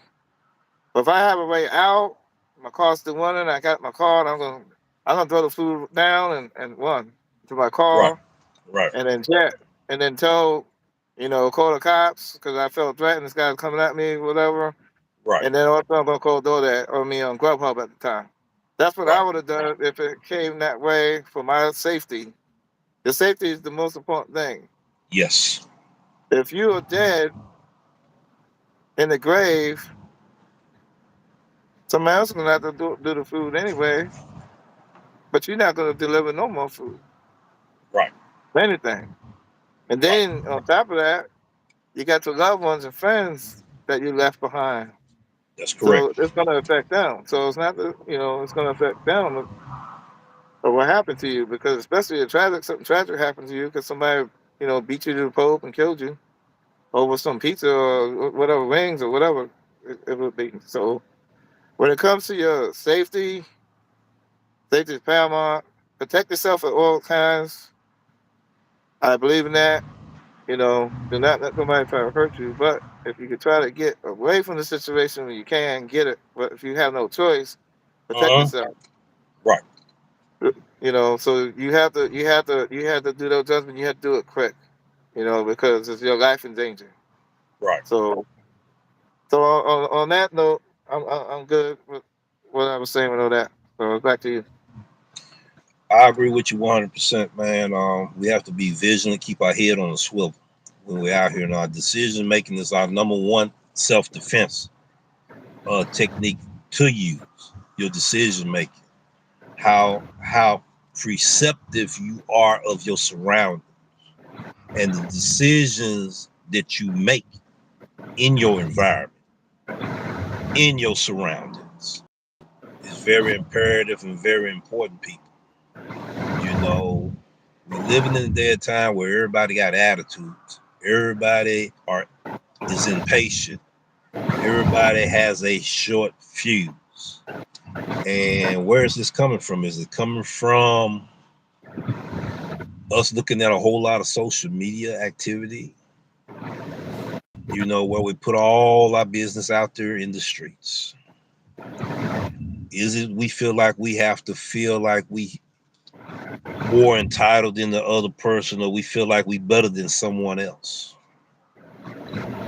But if I have a way out, my car's still running, I got my car, and I'm gonna throw the food down and run to my Right. car Right. and then jet and then call the cops because I felt threatened. This guy's coming at me, whatever. Right. And then also I'm gonna call DoorDash or me on Grubhub at the time. That's what I Right. would have done if it came that way for my safety. The safety is the most important thing. Yes. If you are dead in the grave, somebody else is gonna have to do the food anyway, but you're not gonna deliver no more food, Right. anything. And Right. then on top of that, you got your loved ones and friends that you left behind. That's So correct. it's gonna affect them. So it's not it's gonna affect them of what happened to you because especially if something tragic happened to you because somebody beat you to the pulp and killed you over some pizza or whatever wings or whatever. it would be. So when it comes to your safety, safety is paramount. Protect yourself at all times. I believe in that. Do not let somebody try to hurt you. But if you could try to get away from the situation when you can, get it. But if you have no choice, protect Uh huh. yourself. Right. So you have to do those judgment. You have to do it quick. Because it's your life in danger. Right. So on that note, I'm good with what I was saying with all that. So back to you. I agree with you 100%, man. We have to be vigilant, keep our head on a swivel when we're out here. And our decision making is our number one self defense technique to use. Your decision making, how perceptive you are of your surroundings and the decisions that you make in your environment, in your surroundings, is very imperative and very important, people. You know, we living in a day of time where everybody got attitudes. Everybody are is impatient. Everybody has a short fuse. And where is this coming from? Is it coming from us looking at a whole lot of social media activity? Where we put all our business out there in the streets. Is it we feel like we have to feel like we more entitled than the other person, or we feel like we better than someone else?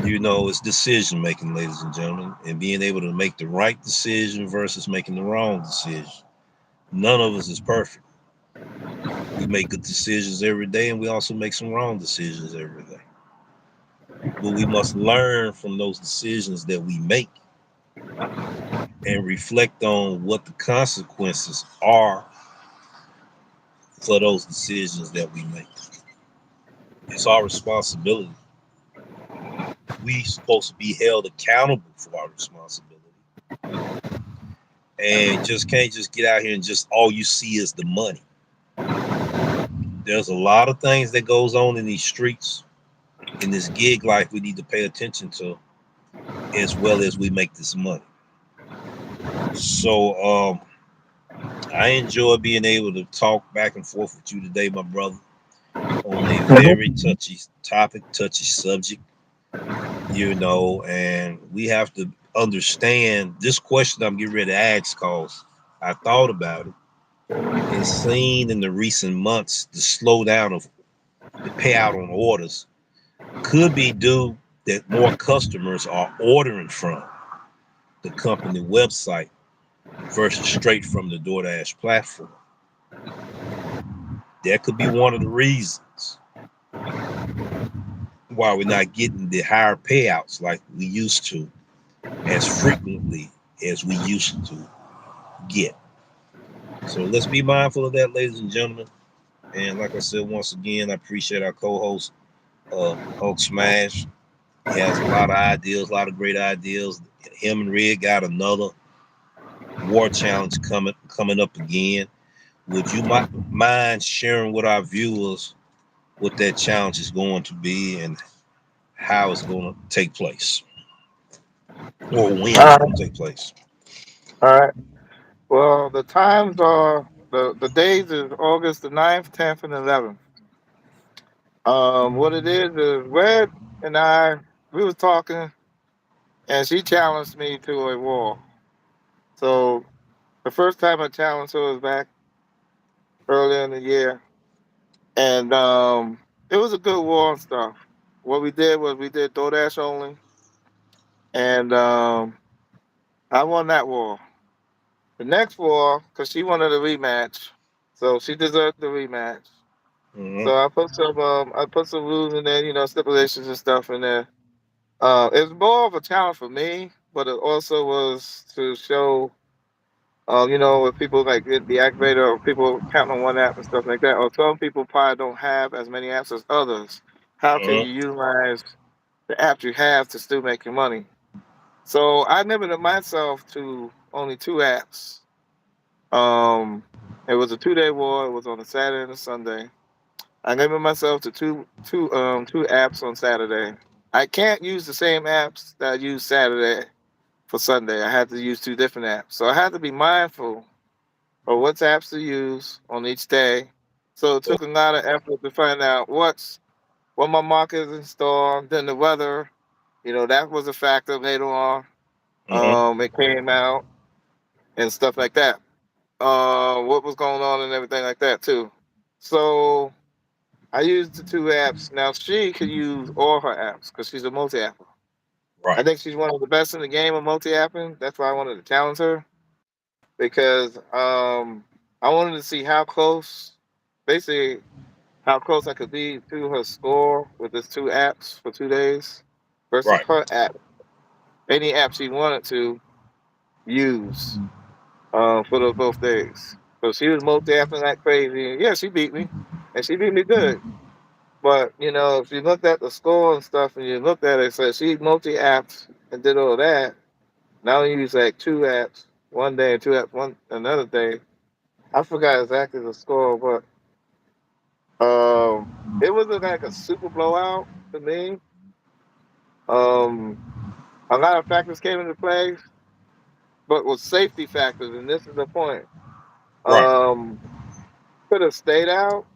It's decision making, ladies and gentlemen, and being able to make the right decision versus making the wrong decision. None of us is perfect. We make good decisions every day, and we also make some wrong decisions every day. But we must learn from those decisions that we make and reflect on what the consequences are for those decisions that we make. It's our responsibility. We supposed to be held accountable for our responsibility, and just can't just get out here and just all you see is the money. There's a lot of things that goes on in these streets, in this gig life, we need to pay attention to, as well as we make this money. So I enjoy being able to talk back and forth with you today, my brother, on a very Mhm. touchy topic, touchy subject. And we have to understand this question I'm getting ready to ask, cause I thought about it and seen in the recent months the slowdown of the payout on orders could be due that more customers are ordering from the company website versus straight from the Doordash platform. That could be one of the reasons why we're not getting the higher payouts like we used to, as frequently as we used to get. So let's be mindful of that, ladies and gentlemen. And like I said, once again, I appreciate our co-host, Hulk Smash. He has a lot of ideas, a lot of great ideas. Him and Red got another war challenge coming up again. Would you mind sharing with our viewers what that challenge is going to be and how it's going to take place, or when All it's right. going to take place? All right. Well, the times are the days is August the 9th, 10th, and 11th. What it is Red and I we was talking, and she challenged me to a war. So the first time I challenged her was back earlier in the year, and it was a good war and stuff. What we did was we did Doordash only, and I won that war. The next war, because she wanted a rematch, so she deserved the rematch. Mm-hmm. So I put some rules in there, stipulations and stuff in there. It was more of a challenge for me, but it also was to show, if people like get deactivated or people counting on one app and stuff like that, or some people probably don't have as many apps as others. How can Uh-huh. you utilize the apps you have to still make your money? So I limited myself to only two apps. Um, it was a 2 day war. It was on a Saturday and a Sunday. I limited myself to two apps on Saturday. I can't use the same apps that I used Saturday. for Sunday. I had to use two different apps. So I had to be mindful of what apps to use on each day. So it took a lot of effort to find out what my market is in store, then the weather, that was a factor later on. Mm-hmm. It came out and stuff like that. What was going on and everything like that too. So I used the two apps. Now she could use all her apps because she's a multi-apper. I Right. think she's one of the best in the game of multi-apping. That's why I wanted to challenge her because I wanted to see basically how close I could be to her score with these two apps for 2 days versus Right. her app. Any app she wanted to use for those both days. So she was multi-apping like crazy. And yeah, she beat me, and she beat me good. But if you looked at the score and stuff, and you looked at it, so she multi-apped and did all that. Now you use like two apps one day and two apps one another day. I forgot exactly the score, but it wasn't like a super blowout to me. Um, a lot of factors came into play, but with safety factors, and this is the point. Right. Um, could have stayed out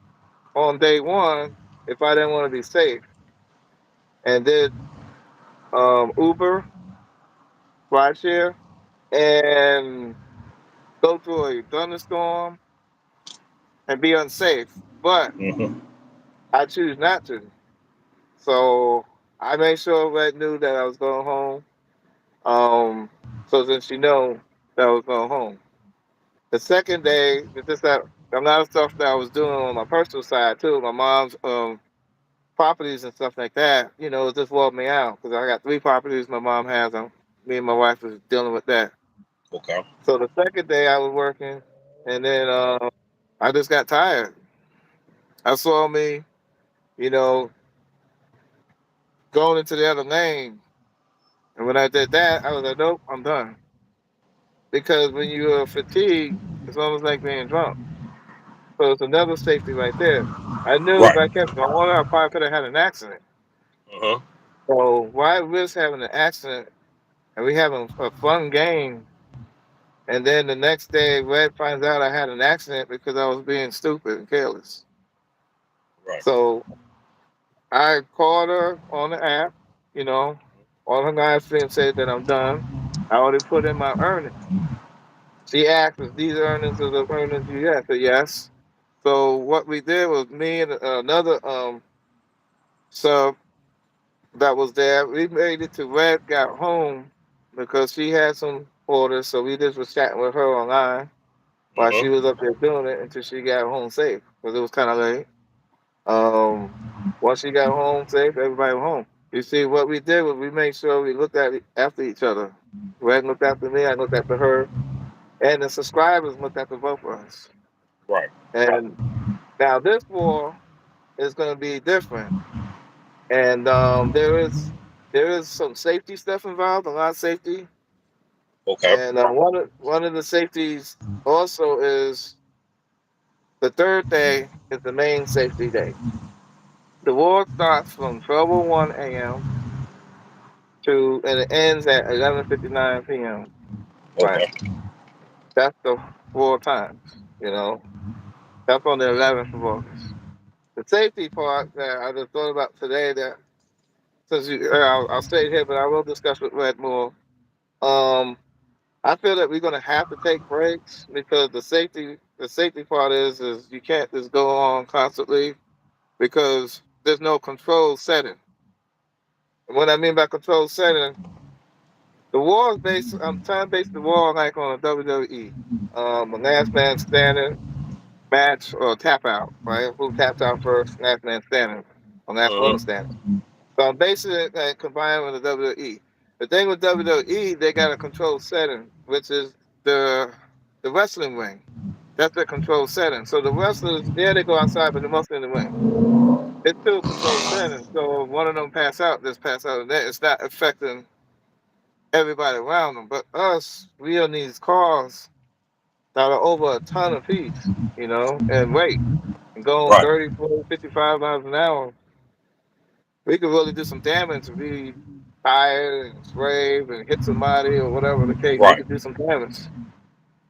on day one if I didn't want to be safe, and did Uber, rideshare, and go through a thunderstorm and be unsafe. But Mm-hmm. I choose not to. So I made sure Red knew that I was going home. Um, so then she know that I was going home. The second day, it's just that a lot of stuff that I was doing on my personal side too, my mom's properties and stuff like that, it just wore me out because I got three properties my mom has. Me and my wife was dealing with that. Okay. So the second day I was working, and then I just got tired. I saw me, you know, going into the other lane, and when I did that, I was like, nope, I'm done. Because when you're fatigued, it's almost like being drunk. So it's another safety right there. I knew if Right. I kept going, I probably could have had an accident. Uh-huh. So why risk having an accident and we having a fun game, and then the next day Red finds out I had an accident because I was being stupid and careless. Right. So I called her on the app, you know, on her live stream said that I'm done. I already put in my earnings. She asked if these earnings are the earnings you get. I said yes. So what we did was me and another sub that was there, we made it to Red got home because she had some orders, so we just was chatting with her online while Uh-huh. she was up there doing it until she got home safe because it was kind of late. Um, Once she got home safe, everybody went home. You see, what we did was we made sure we looked after each other. Red looked after me, I looked after her, and the subscribers looked after both of us. Right. And now this war is going to be different, and there is some safety stuff involved, a lot of safety. Okay. And one of the safeties also is the third day is the main safety day. The war starts from 12:01 a.m. to and it ends at 11:59 p.m. Right, Okay. that's the war times. You know, that's on the 11th of August. The safety part that I just thought about today that I'll stay here, but I will discuss with Red more. Um, I feel that we're gonna have to take breaks because the safety part is you can't just go on constantly because there's no control setting. And what I mean by control setting, the war is based. I'm trying to base the war like on a WWE, a last man standing match or tap out, right? Who taps out first? Last man standing, or last woman Uh-huh. standing. So I'm basing it combined with the WWE. The thing with WWE, they got a control setting, which is the wrestling ring. That's the control setting. So the wrestlers, there they go outside, but the muscle in the ring. It's still a control setting. So if one of them pass out, just pass out. And that it's not affecting everybody around them. But us, we on these cars that are over a ton of piece, and weight, and going Right. 30, 40, 55 miles an hour, we could really do some damage if we tired and swerve and hit somebody or whatever the case, you Right. could do some damage.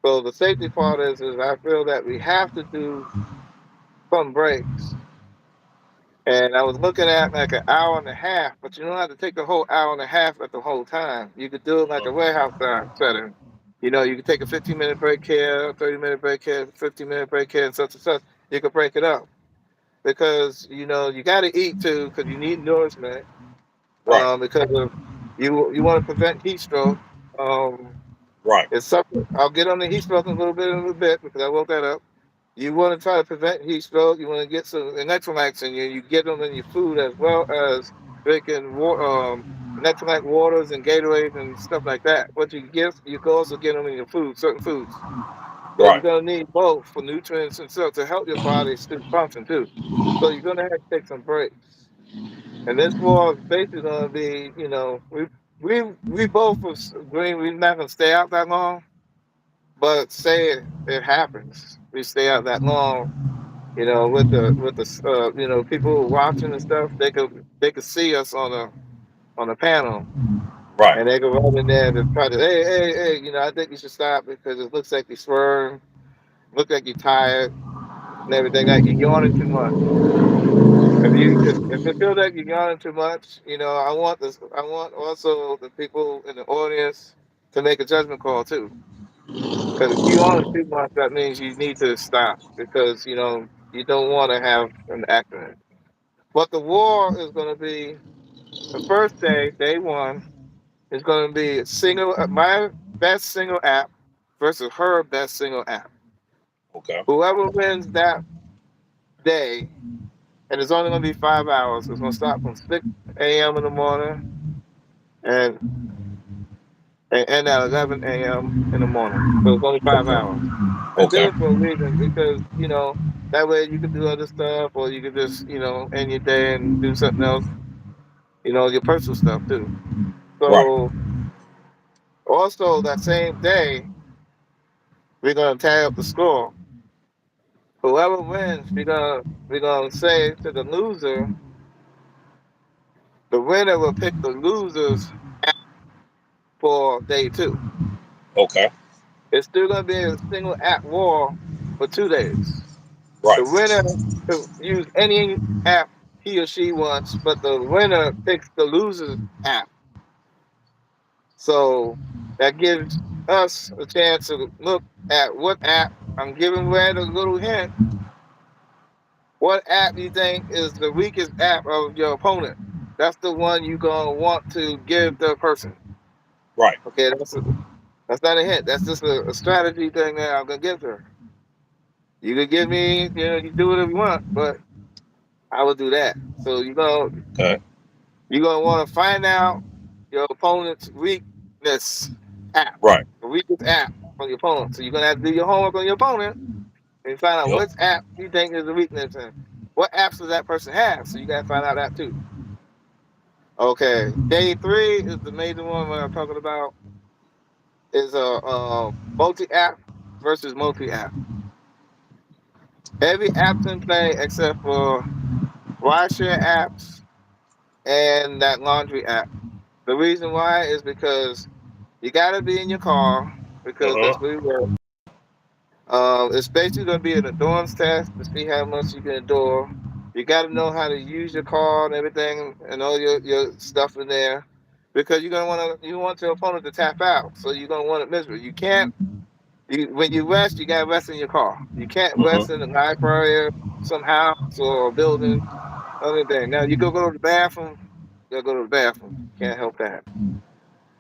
So the safety part is I feel that we have to do some breaks. And I was looking at like an hour and a half, but you don't have to take the whole hour and a half at the whole time. You could do it like Uh, a warehouse time setting. You know, you could take a 15-minute break here, 30-minute break here, 15-minute break here, and such and such. You could break it up because you know you got to eat too because you need nourishment. right. Because of you want to prevent heat stroke. Um, Right. it's something I'll get on the heat stroke in a little bit because I woke that up. You want to try to prevent heat stroke. You want to get some electrolytes in you. You get them in your food as well as drinking water, electrolyte waters and Gatorade and stuff like that. What you get, you can also get them in your food, certain foods. So you're Right. gonna need both for nutrients and stuff to help your body still function too. So you're gonna have to take some breaks. And this war is basically gonna be, you know, we both was agreeing we're not gonna stay out that long, but say it happens, we stay out that long, you know, with the you know, people who are watching and stuff, they could see us on a panel, Right. and they go run in there to try to, hey, you know, I think you should stop because it looks like you swerve, look like you're tired and everything, like you're yawning too much. If it feels like you're yawning too much, you know, I want also the people in the audience to make a judgment call too. Because if you yawn too much, that means you need to stop because you know you don't want to have an accident. But the war is going to be the first day, day one, is going to be my best single app versus her best single app. Okay. Whoever wins that day, and it's only going to be 5 hours. It's going to start from 6 a.m. in the morning and end at 11 a.m. in the morning. So it's only 5 hours. I did Okay. it for a reason because you know that way you could do other stuff, or you could just you know end your day and do something else. You know your personal stuff too. Right. So also that same day we're gonna tally up the score. Whoever wins, we're gonna say to the loser, the winner will pick the losers for day two. Okay. It's still gonna be a single app war for 2 days. The Right. winner can use any app he or she wants, but the winner picks the loser's app. So that gives us a chance to look at what app. I'm giving Red a little hint. What app you think is the weakest app of your opponent? That's the one you're gonna want to give the person. Right. Okay, that's not a hint. That's just a strategy thing that I'm gonna give her. You can give me, you know, you do whatever you want, but I will do that. So Okay. you're gonna want to find out your opponent's weakness app, Right. the weakest app on your opponent. So you're gonna have to do your homework on your opponent and find out Yep. which app you think is the weakness and what apps does that person have. So you gotta find out that too. Okay, day three is the major one. What I'm talking about is a multi app versus multi app. Every app's in play except for rideshare apps and that laundry app. The reason why is because you got to be in your car Uh because that's huh. where you work. It's basically going to be an endurance test to see how much you can endure. You got to know how to use your car and everything and all your stuff in there because you're gonna want to you want your opponent to tap out, so you're gonna want it miserable. You can't when you rest, you got to rest in your car. You can't Uh rest huh. in the library, some house or a building, anything. Now you go to the bathroom, you go to the bathroom. Can't help that.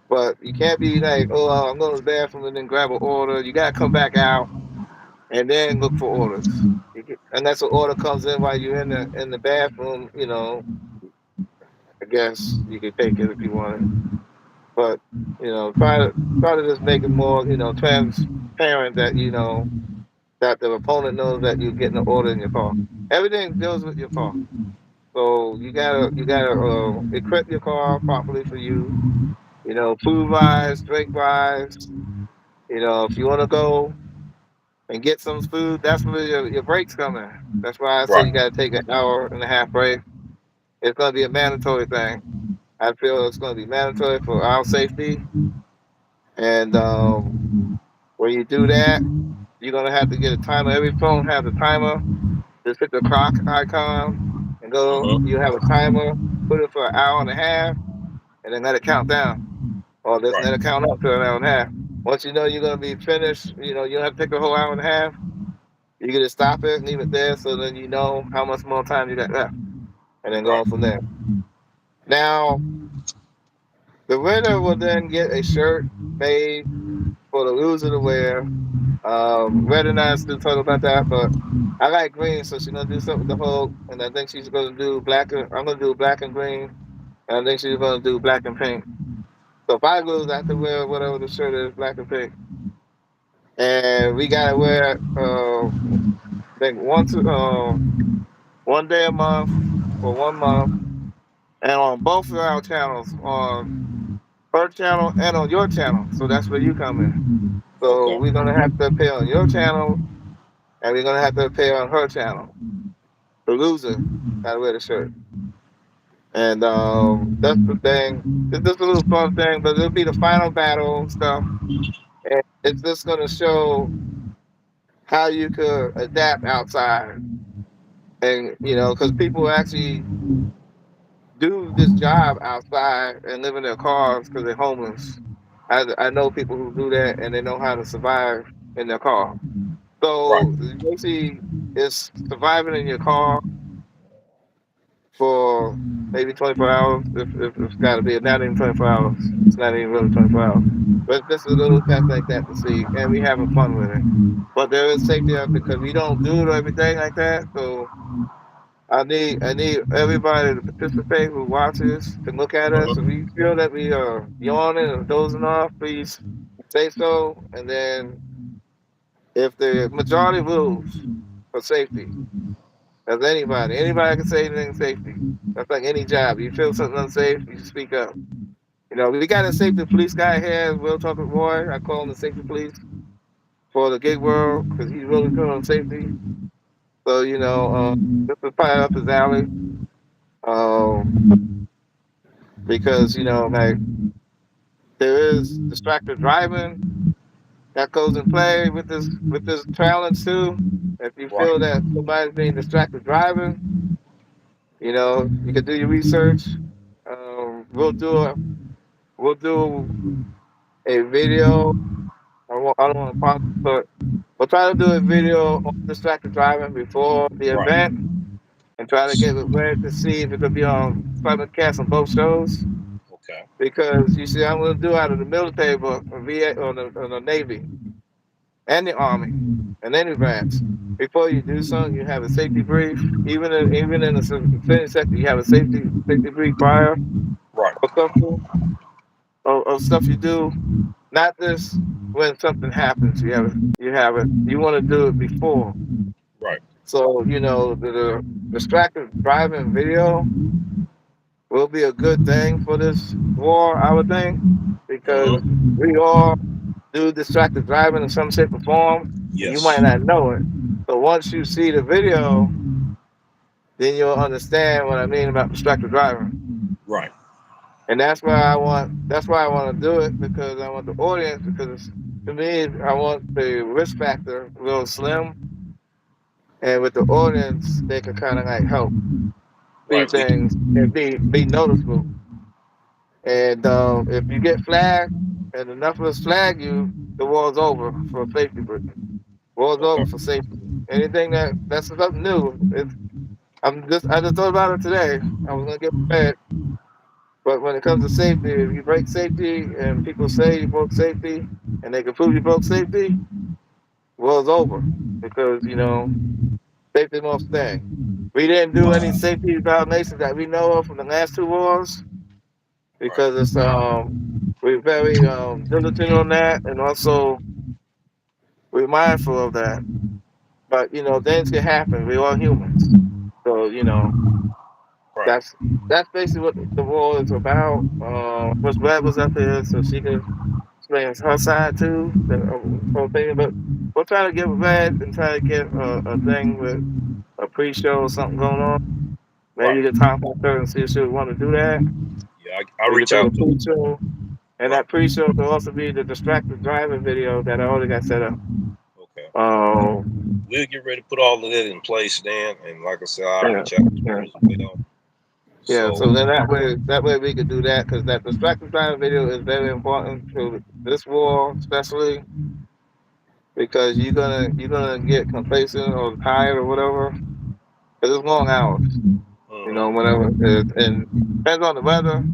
But you can't be like, oh, I'm going to the bathroom and then grab an order. You got to come back out and then look for orders. Unless an order comes in while you're in the bathroom, you know, I guess you could take it if you wanted. But you know, try to just make it more, you know, transparent that you know that the opponent knows that you're getting an order in your car. Everything deals with your car, so you gotta equip your car properly for you. You know, food wise, drink wise. You know, if you want to go and get some food, that's where your break's coming. That's why I say Right. you got to take an hour and a half break. It's going to be a mandatory thing. I feel it's going to be mandatory for our safety. And when you do that, you're going to have to get a timer. Every phone has a timer. Just hit the clock icon and go. Uh-huh. You have a timer. Put it for an hour and a half, and then let it count down, or just Right. let it count up to an hour and a half. Once you know you're going to be finished, you don't have to take a whole hour and a half. You can just stop it and leave it there, so then you know how much more time you got left, and then go Right. on from there. Now, the winner will then get a shirt made for the loser to wear. Red and I still talk about that, but I like green, so she's gonna do something with the Hulk, and I think she's gonna do black. I'm gonna do black and green, and I think she's gonna do black and pink. So if I lose, I have to wear whatever the shirt is, black and pink, and we gotta wear. I think one day a month for 1 month, and on both of our channels, on her channel and on your channel. So that's where you come in. So Okay. we're gonna have to appear on your channel, and we're gonna have to appear on her channel. The loser gotta wear the shirt. And that's the thing. It's just a little fun thing, but it'll be the final battle and stuff. And it's just gonna show how you could adapt outside. And because people actually do this job outside and live in their cars because they're homeless. I know people who do that and they know how to survive in their car. Right. So basically, it's surviving in your car for maybe 24 hours. If it's got to be not even 24 hours. It's not even really 24 hours. But just a little test like that to see, and we having fun with it. But there is safety up because we don't do it every day like that. So I need everybody to participate who watches to look at us. If Uh-huh. we feel that we are yawning or dozing off, please say so. And then if the majority rules for safety, as anybody can say anything safety. That's like any job. You feel something unsafe, you speak up. We got a safety police guy here. We'll talk with Roy. I call him the safety police for the gig world because he's really good on safety. So this is probably up his alley. Um, because like there is distracted driving that goes in play with this challenge too. If you Right. feel that somebody's being distracted driving, you can do your research. We'll do a video. I don't want to pause, but we'll try to do a video on distracted driving before the Right. event and try to get it ready to see if it could be on simulcast on both shows. Okay. Because you see, I'm going to do out of the military, but on the Navy and the Army and any branch. Before you do something, you have a safety brief. Even in the civilian sector, you have a safety brief prior Right. or something or stuff you do. Not just when something happens. You have it. You want to do it before. Right. So the distracted driving video will be a good thing for this war, I would think, because Uh-huh. we all do distracted driving in some shape or form, and you might Yes. not know it. So once you see the video, then you'll understand what I mean about distracted driving. Right. And that's why I want to do it because I want the audience because to me I want the risk factor real slim, and with the audience they can kind of like help see Right. We things and be noticeable. And if you get flagged and enough of us flag you, the war's over for safety. War's over okay. for safety. Anything that's something new. I just thought about it today. I was gonna get prepared, but when it comes to safety, if you break safety and people say you broke safety and they can prove you broke safety, war's over because safety most thing. We didn't do any safety violations that we know of from the last two wars Right. because we're very diligent on that and also we're mindful of that. But things can happen. We're all humans. So Right. that's that's basically what the war is about. Miss Webb was up here, so she could explain her side too, the whole thing. But we'll try to get Red and try to get a thing with a pre-show or something going on. Maybe Right. you can contact her and see if she would want to do that. I You can reach do the out to them. pre-show, and Right. that pre-show could also be the distracted driver video that I already got set up. Okay. Um, We'll get ready to put all of that in place then, and like I said, I'll yeah, reach out to yeah, them as well. yeah. So, So then that way we could do that because that distracted driver video is very important to this war, especially because you're gonna get complacent or tired or whatever because it's long hours. mhm, Whatever it is, and depends on the weather.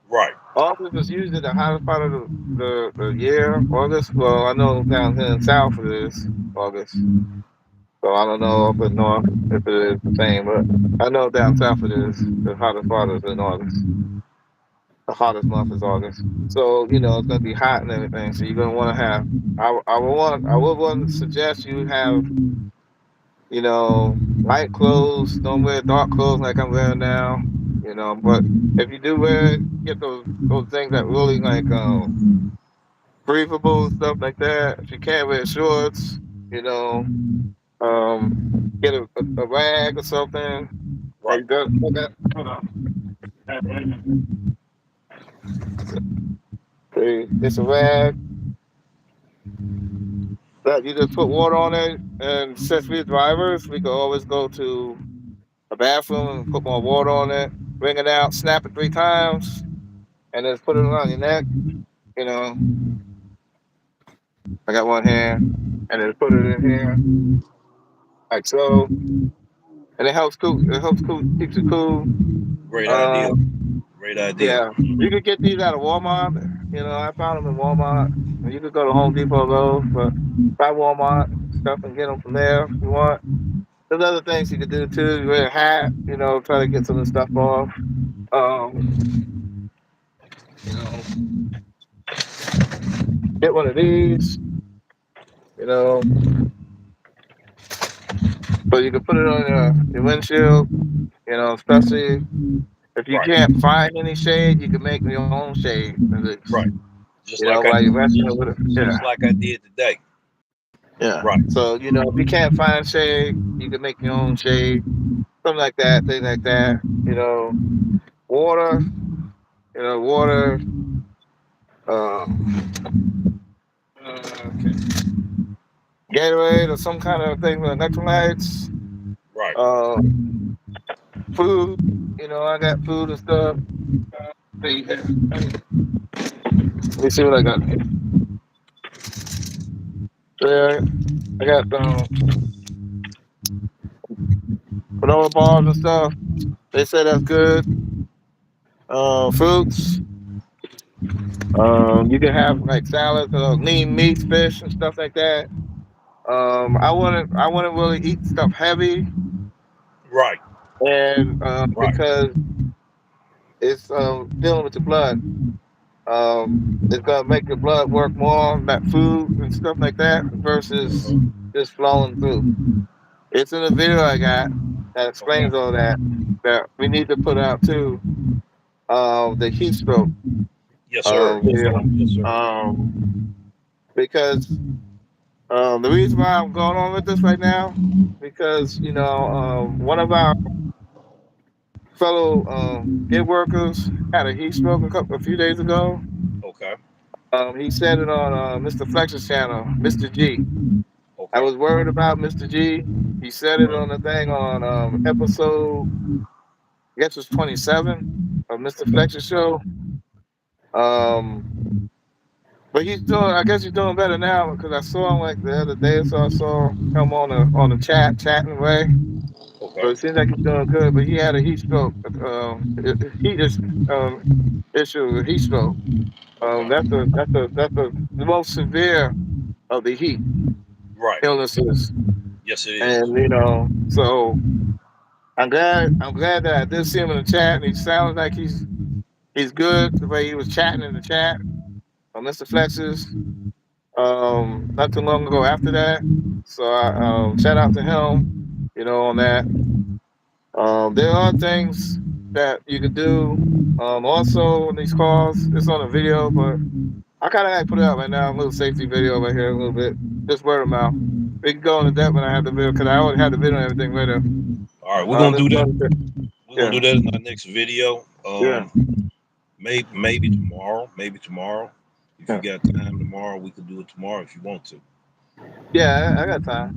right, August is usually the hottest part of the year. August. Well, I know down here in South it is August. So I don't know up in North if it is the same, but I know down South it is. The hottest part is in August. The hottest month is August. So it's gonna be hot and everything. So you're gonna want to have. I would want to suggest you have light clothes. Don't wear dark clothes like I'm wearing now. But if you do wear it, get those things that really like breathable and stuff like that. If you can't wear shorts, you know, um, get a rag or something. right, Like that. Hold on. It's a rag that you just put water on it. And since we're drivers, we can always go to a bathroom and put more water on it, wring it out, snap it 3 times, and then put it around your neck. You know, I got one hand, and then put it in here like so, and it helps cool. It helps cool, keeps it cool. great idea, Um, great idea. yeah, you could get these out of Walmart. I found them in Walmart. You could go to Home Depot, Lowe's, but try Walmart stuff and get them from there if you want. There's other things you could do too. You wear a hat, try to get some of the stuff off. Um, you know, get one of these. You know, so you can put it on your windshield. Especially if you Right, can't find any shade, you can make your own shade. At least, right. Just like I, while you're resting with it. just Yeah, like I did today. yeah. Right, So if you can't find shade, you can make your own shade, something like that, things like that. Water. Water. Um, okay. Gatorade or some kind of thing with electrolytes. right. Uh, food. I got food and stuff. See here. Let me see what I got here. Yeah, I got granola bars and stuff. They say that's good. Fruits. You can have like salads, lean meats, fish, and stuff like that. I wouldn't really eat stuff heavy, Right, and right. because it's dealing with the blood. It's gonna make your blood work more on that food and stuff like that versus Mhm. just flowing through. It's in a video I got that Okay. explains all that we need to put out too. The heat stroke Yes, sir. Yes, sir. video. Yes, sir. Um, because the reason why I'm going on with this right now, because one of our fellow gig workers had a heat stroke a few days ago. Okay. He said it on Mr. Flex's channel, Mr. G. I Okay. was worried about Mr. G. He said it on Mhm. the thing on episode, I guess it was 27 of Mr. Okay. Flex's show. Um, but he's doing. I guess he's doing better now because I saw him like the other day or so. I saw him on the chatting away. So Okay. it seems like he's doing good. But he had a heat stroke. Heat is issue with heat stroke. Okay. That's the most severe of the heat Right. illnesses. Yes, it is. And so I'm glad that I did see him in the chat, and he sounds like he's good the way he was chatting in the chat on Mr. Flex's not too long ago after that. So I shout out to him, on that. There are things that you could do. Also in these calls, it's on a video, but I kind of like put it out right now, a little safety video right here, a little bit, just word of mouth. We can go into depth when I have the video because I already have the video and everything later. All right, we're gonna This do that. one, We're gonna yeah, do that in our next video. yeah. Maybe tomorrow. Maybe tomorrow. If you Yeah, got time tomorrow, we could do it tomorrow if you want to. yeah, I got time.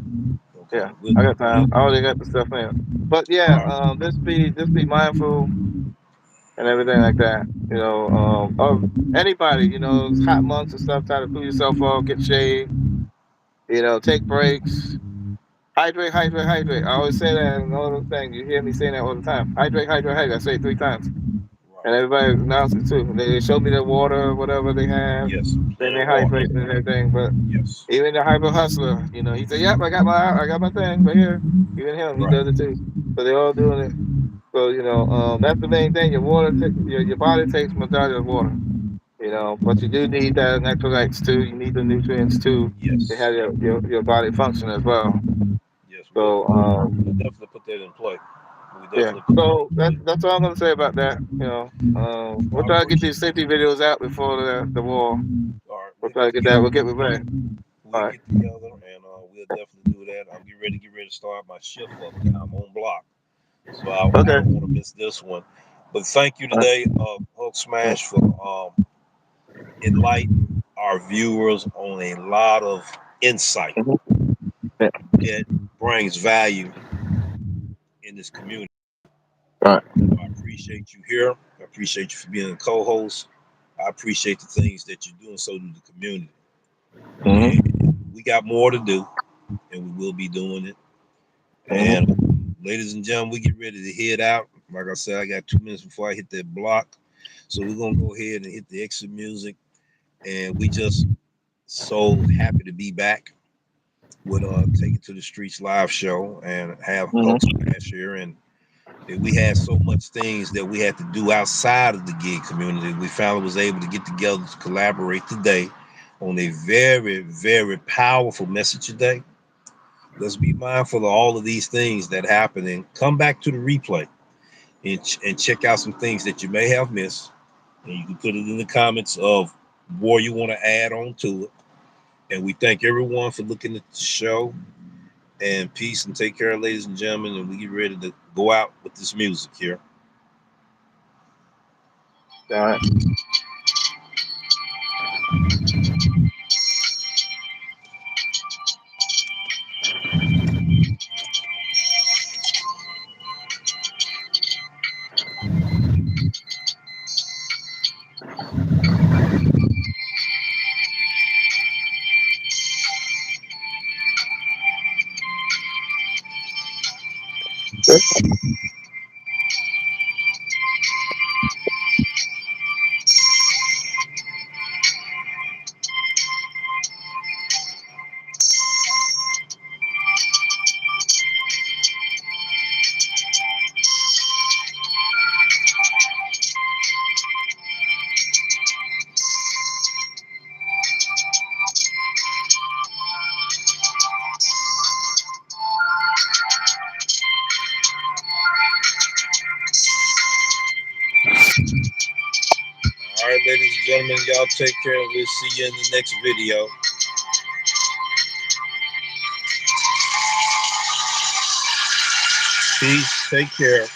Okay. Yeah, I got time. I already got the stuff in. But yeah, All right. just be mindful and everything like that. Of anybody. It's hot months and stuff. Try to cool yourself off, get shade. Take breaks. Hydrate, hydrate, hydrate. I always say that in all those things. You hear me saying that all the time. Hydrate, hydrate, hydrate. I say it 3 times. And Right. everybody announces it too. They show me the water, whatever they have. Yes. Then Plenty they of water. hydrate and everything. But Yes. even the hyper hustler, he said, "Yep, I got my thing right here." Even him, he Right. does it too. So they all doing it. So that's the main thing. Your body takes majority of water. But you do need that electrolytes too. You need the nutrients too to Yes. have your body function as well. Yes. So We'll definitely put that in play. We yeah. definitely put that So in that's play. that's all I'm gonna say about that. We'll I try to get appreciate these safety videos out before the war. All right, We'll we'll try get to get that. together. We'll get with Ray. All We'll right. get together, and we'll definitely do that. I'm getting ready to start my shift up now. I'm on block, so I Okay. don't want to miss this one. But thank you All right. today, Hulk All Smash, for enlightening our viewers on a lot of insight right. Yeah. that brings value in this community. All right. I appreciate you here. I appreciate you for being a co-host. I appreciate the things that you're doing so to the community. Mm-hmm. And we got more to do, and we will be doing it. Mm-hmm. And ladies and gentlemen, we get ready to head out. Like I said, I got 2 minutes before I hit that block. So we're gonna go ahead and hit the exit music. And we just so happy to be back with Take It to the Streets live show and have Hulk Mm-hmm. Smash here. And we had so much things that we had to do outside of the gig community. We finally was able to get together to collaborate today on a very, very powerful message today. Let's be mindful of all of these things that happen and come back to the replay and check out some things that you may have missed. And you can put it in the comments of more you want to add on to it. And we thank everyone for looking at the show. And peace and take care, ladies and gentlemen. And we get ready to go out with this music here. All right. All right, ladies and gentlemen, y'all take care. We'll see you in the next video. Peace. Take care.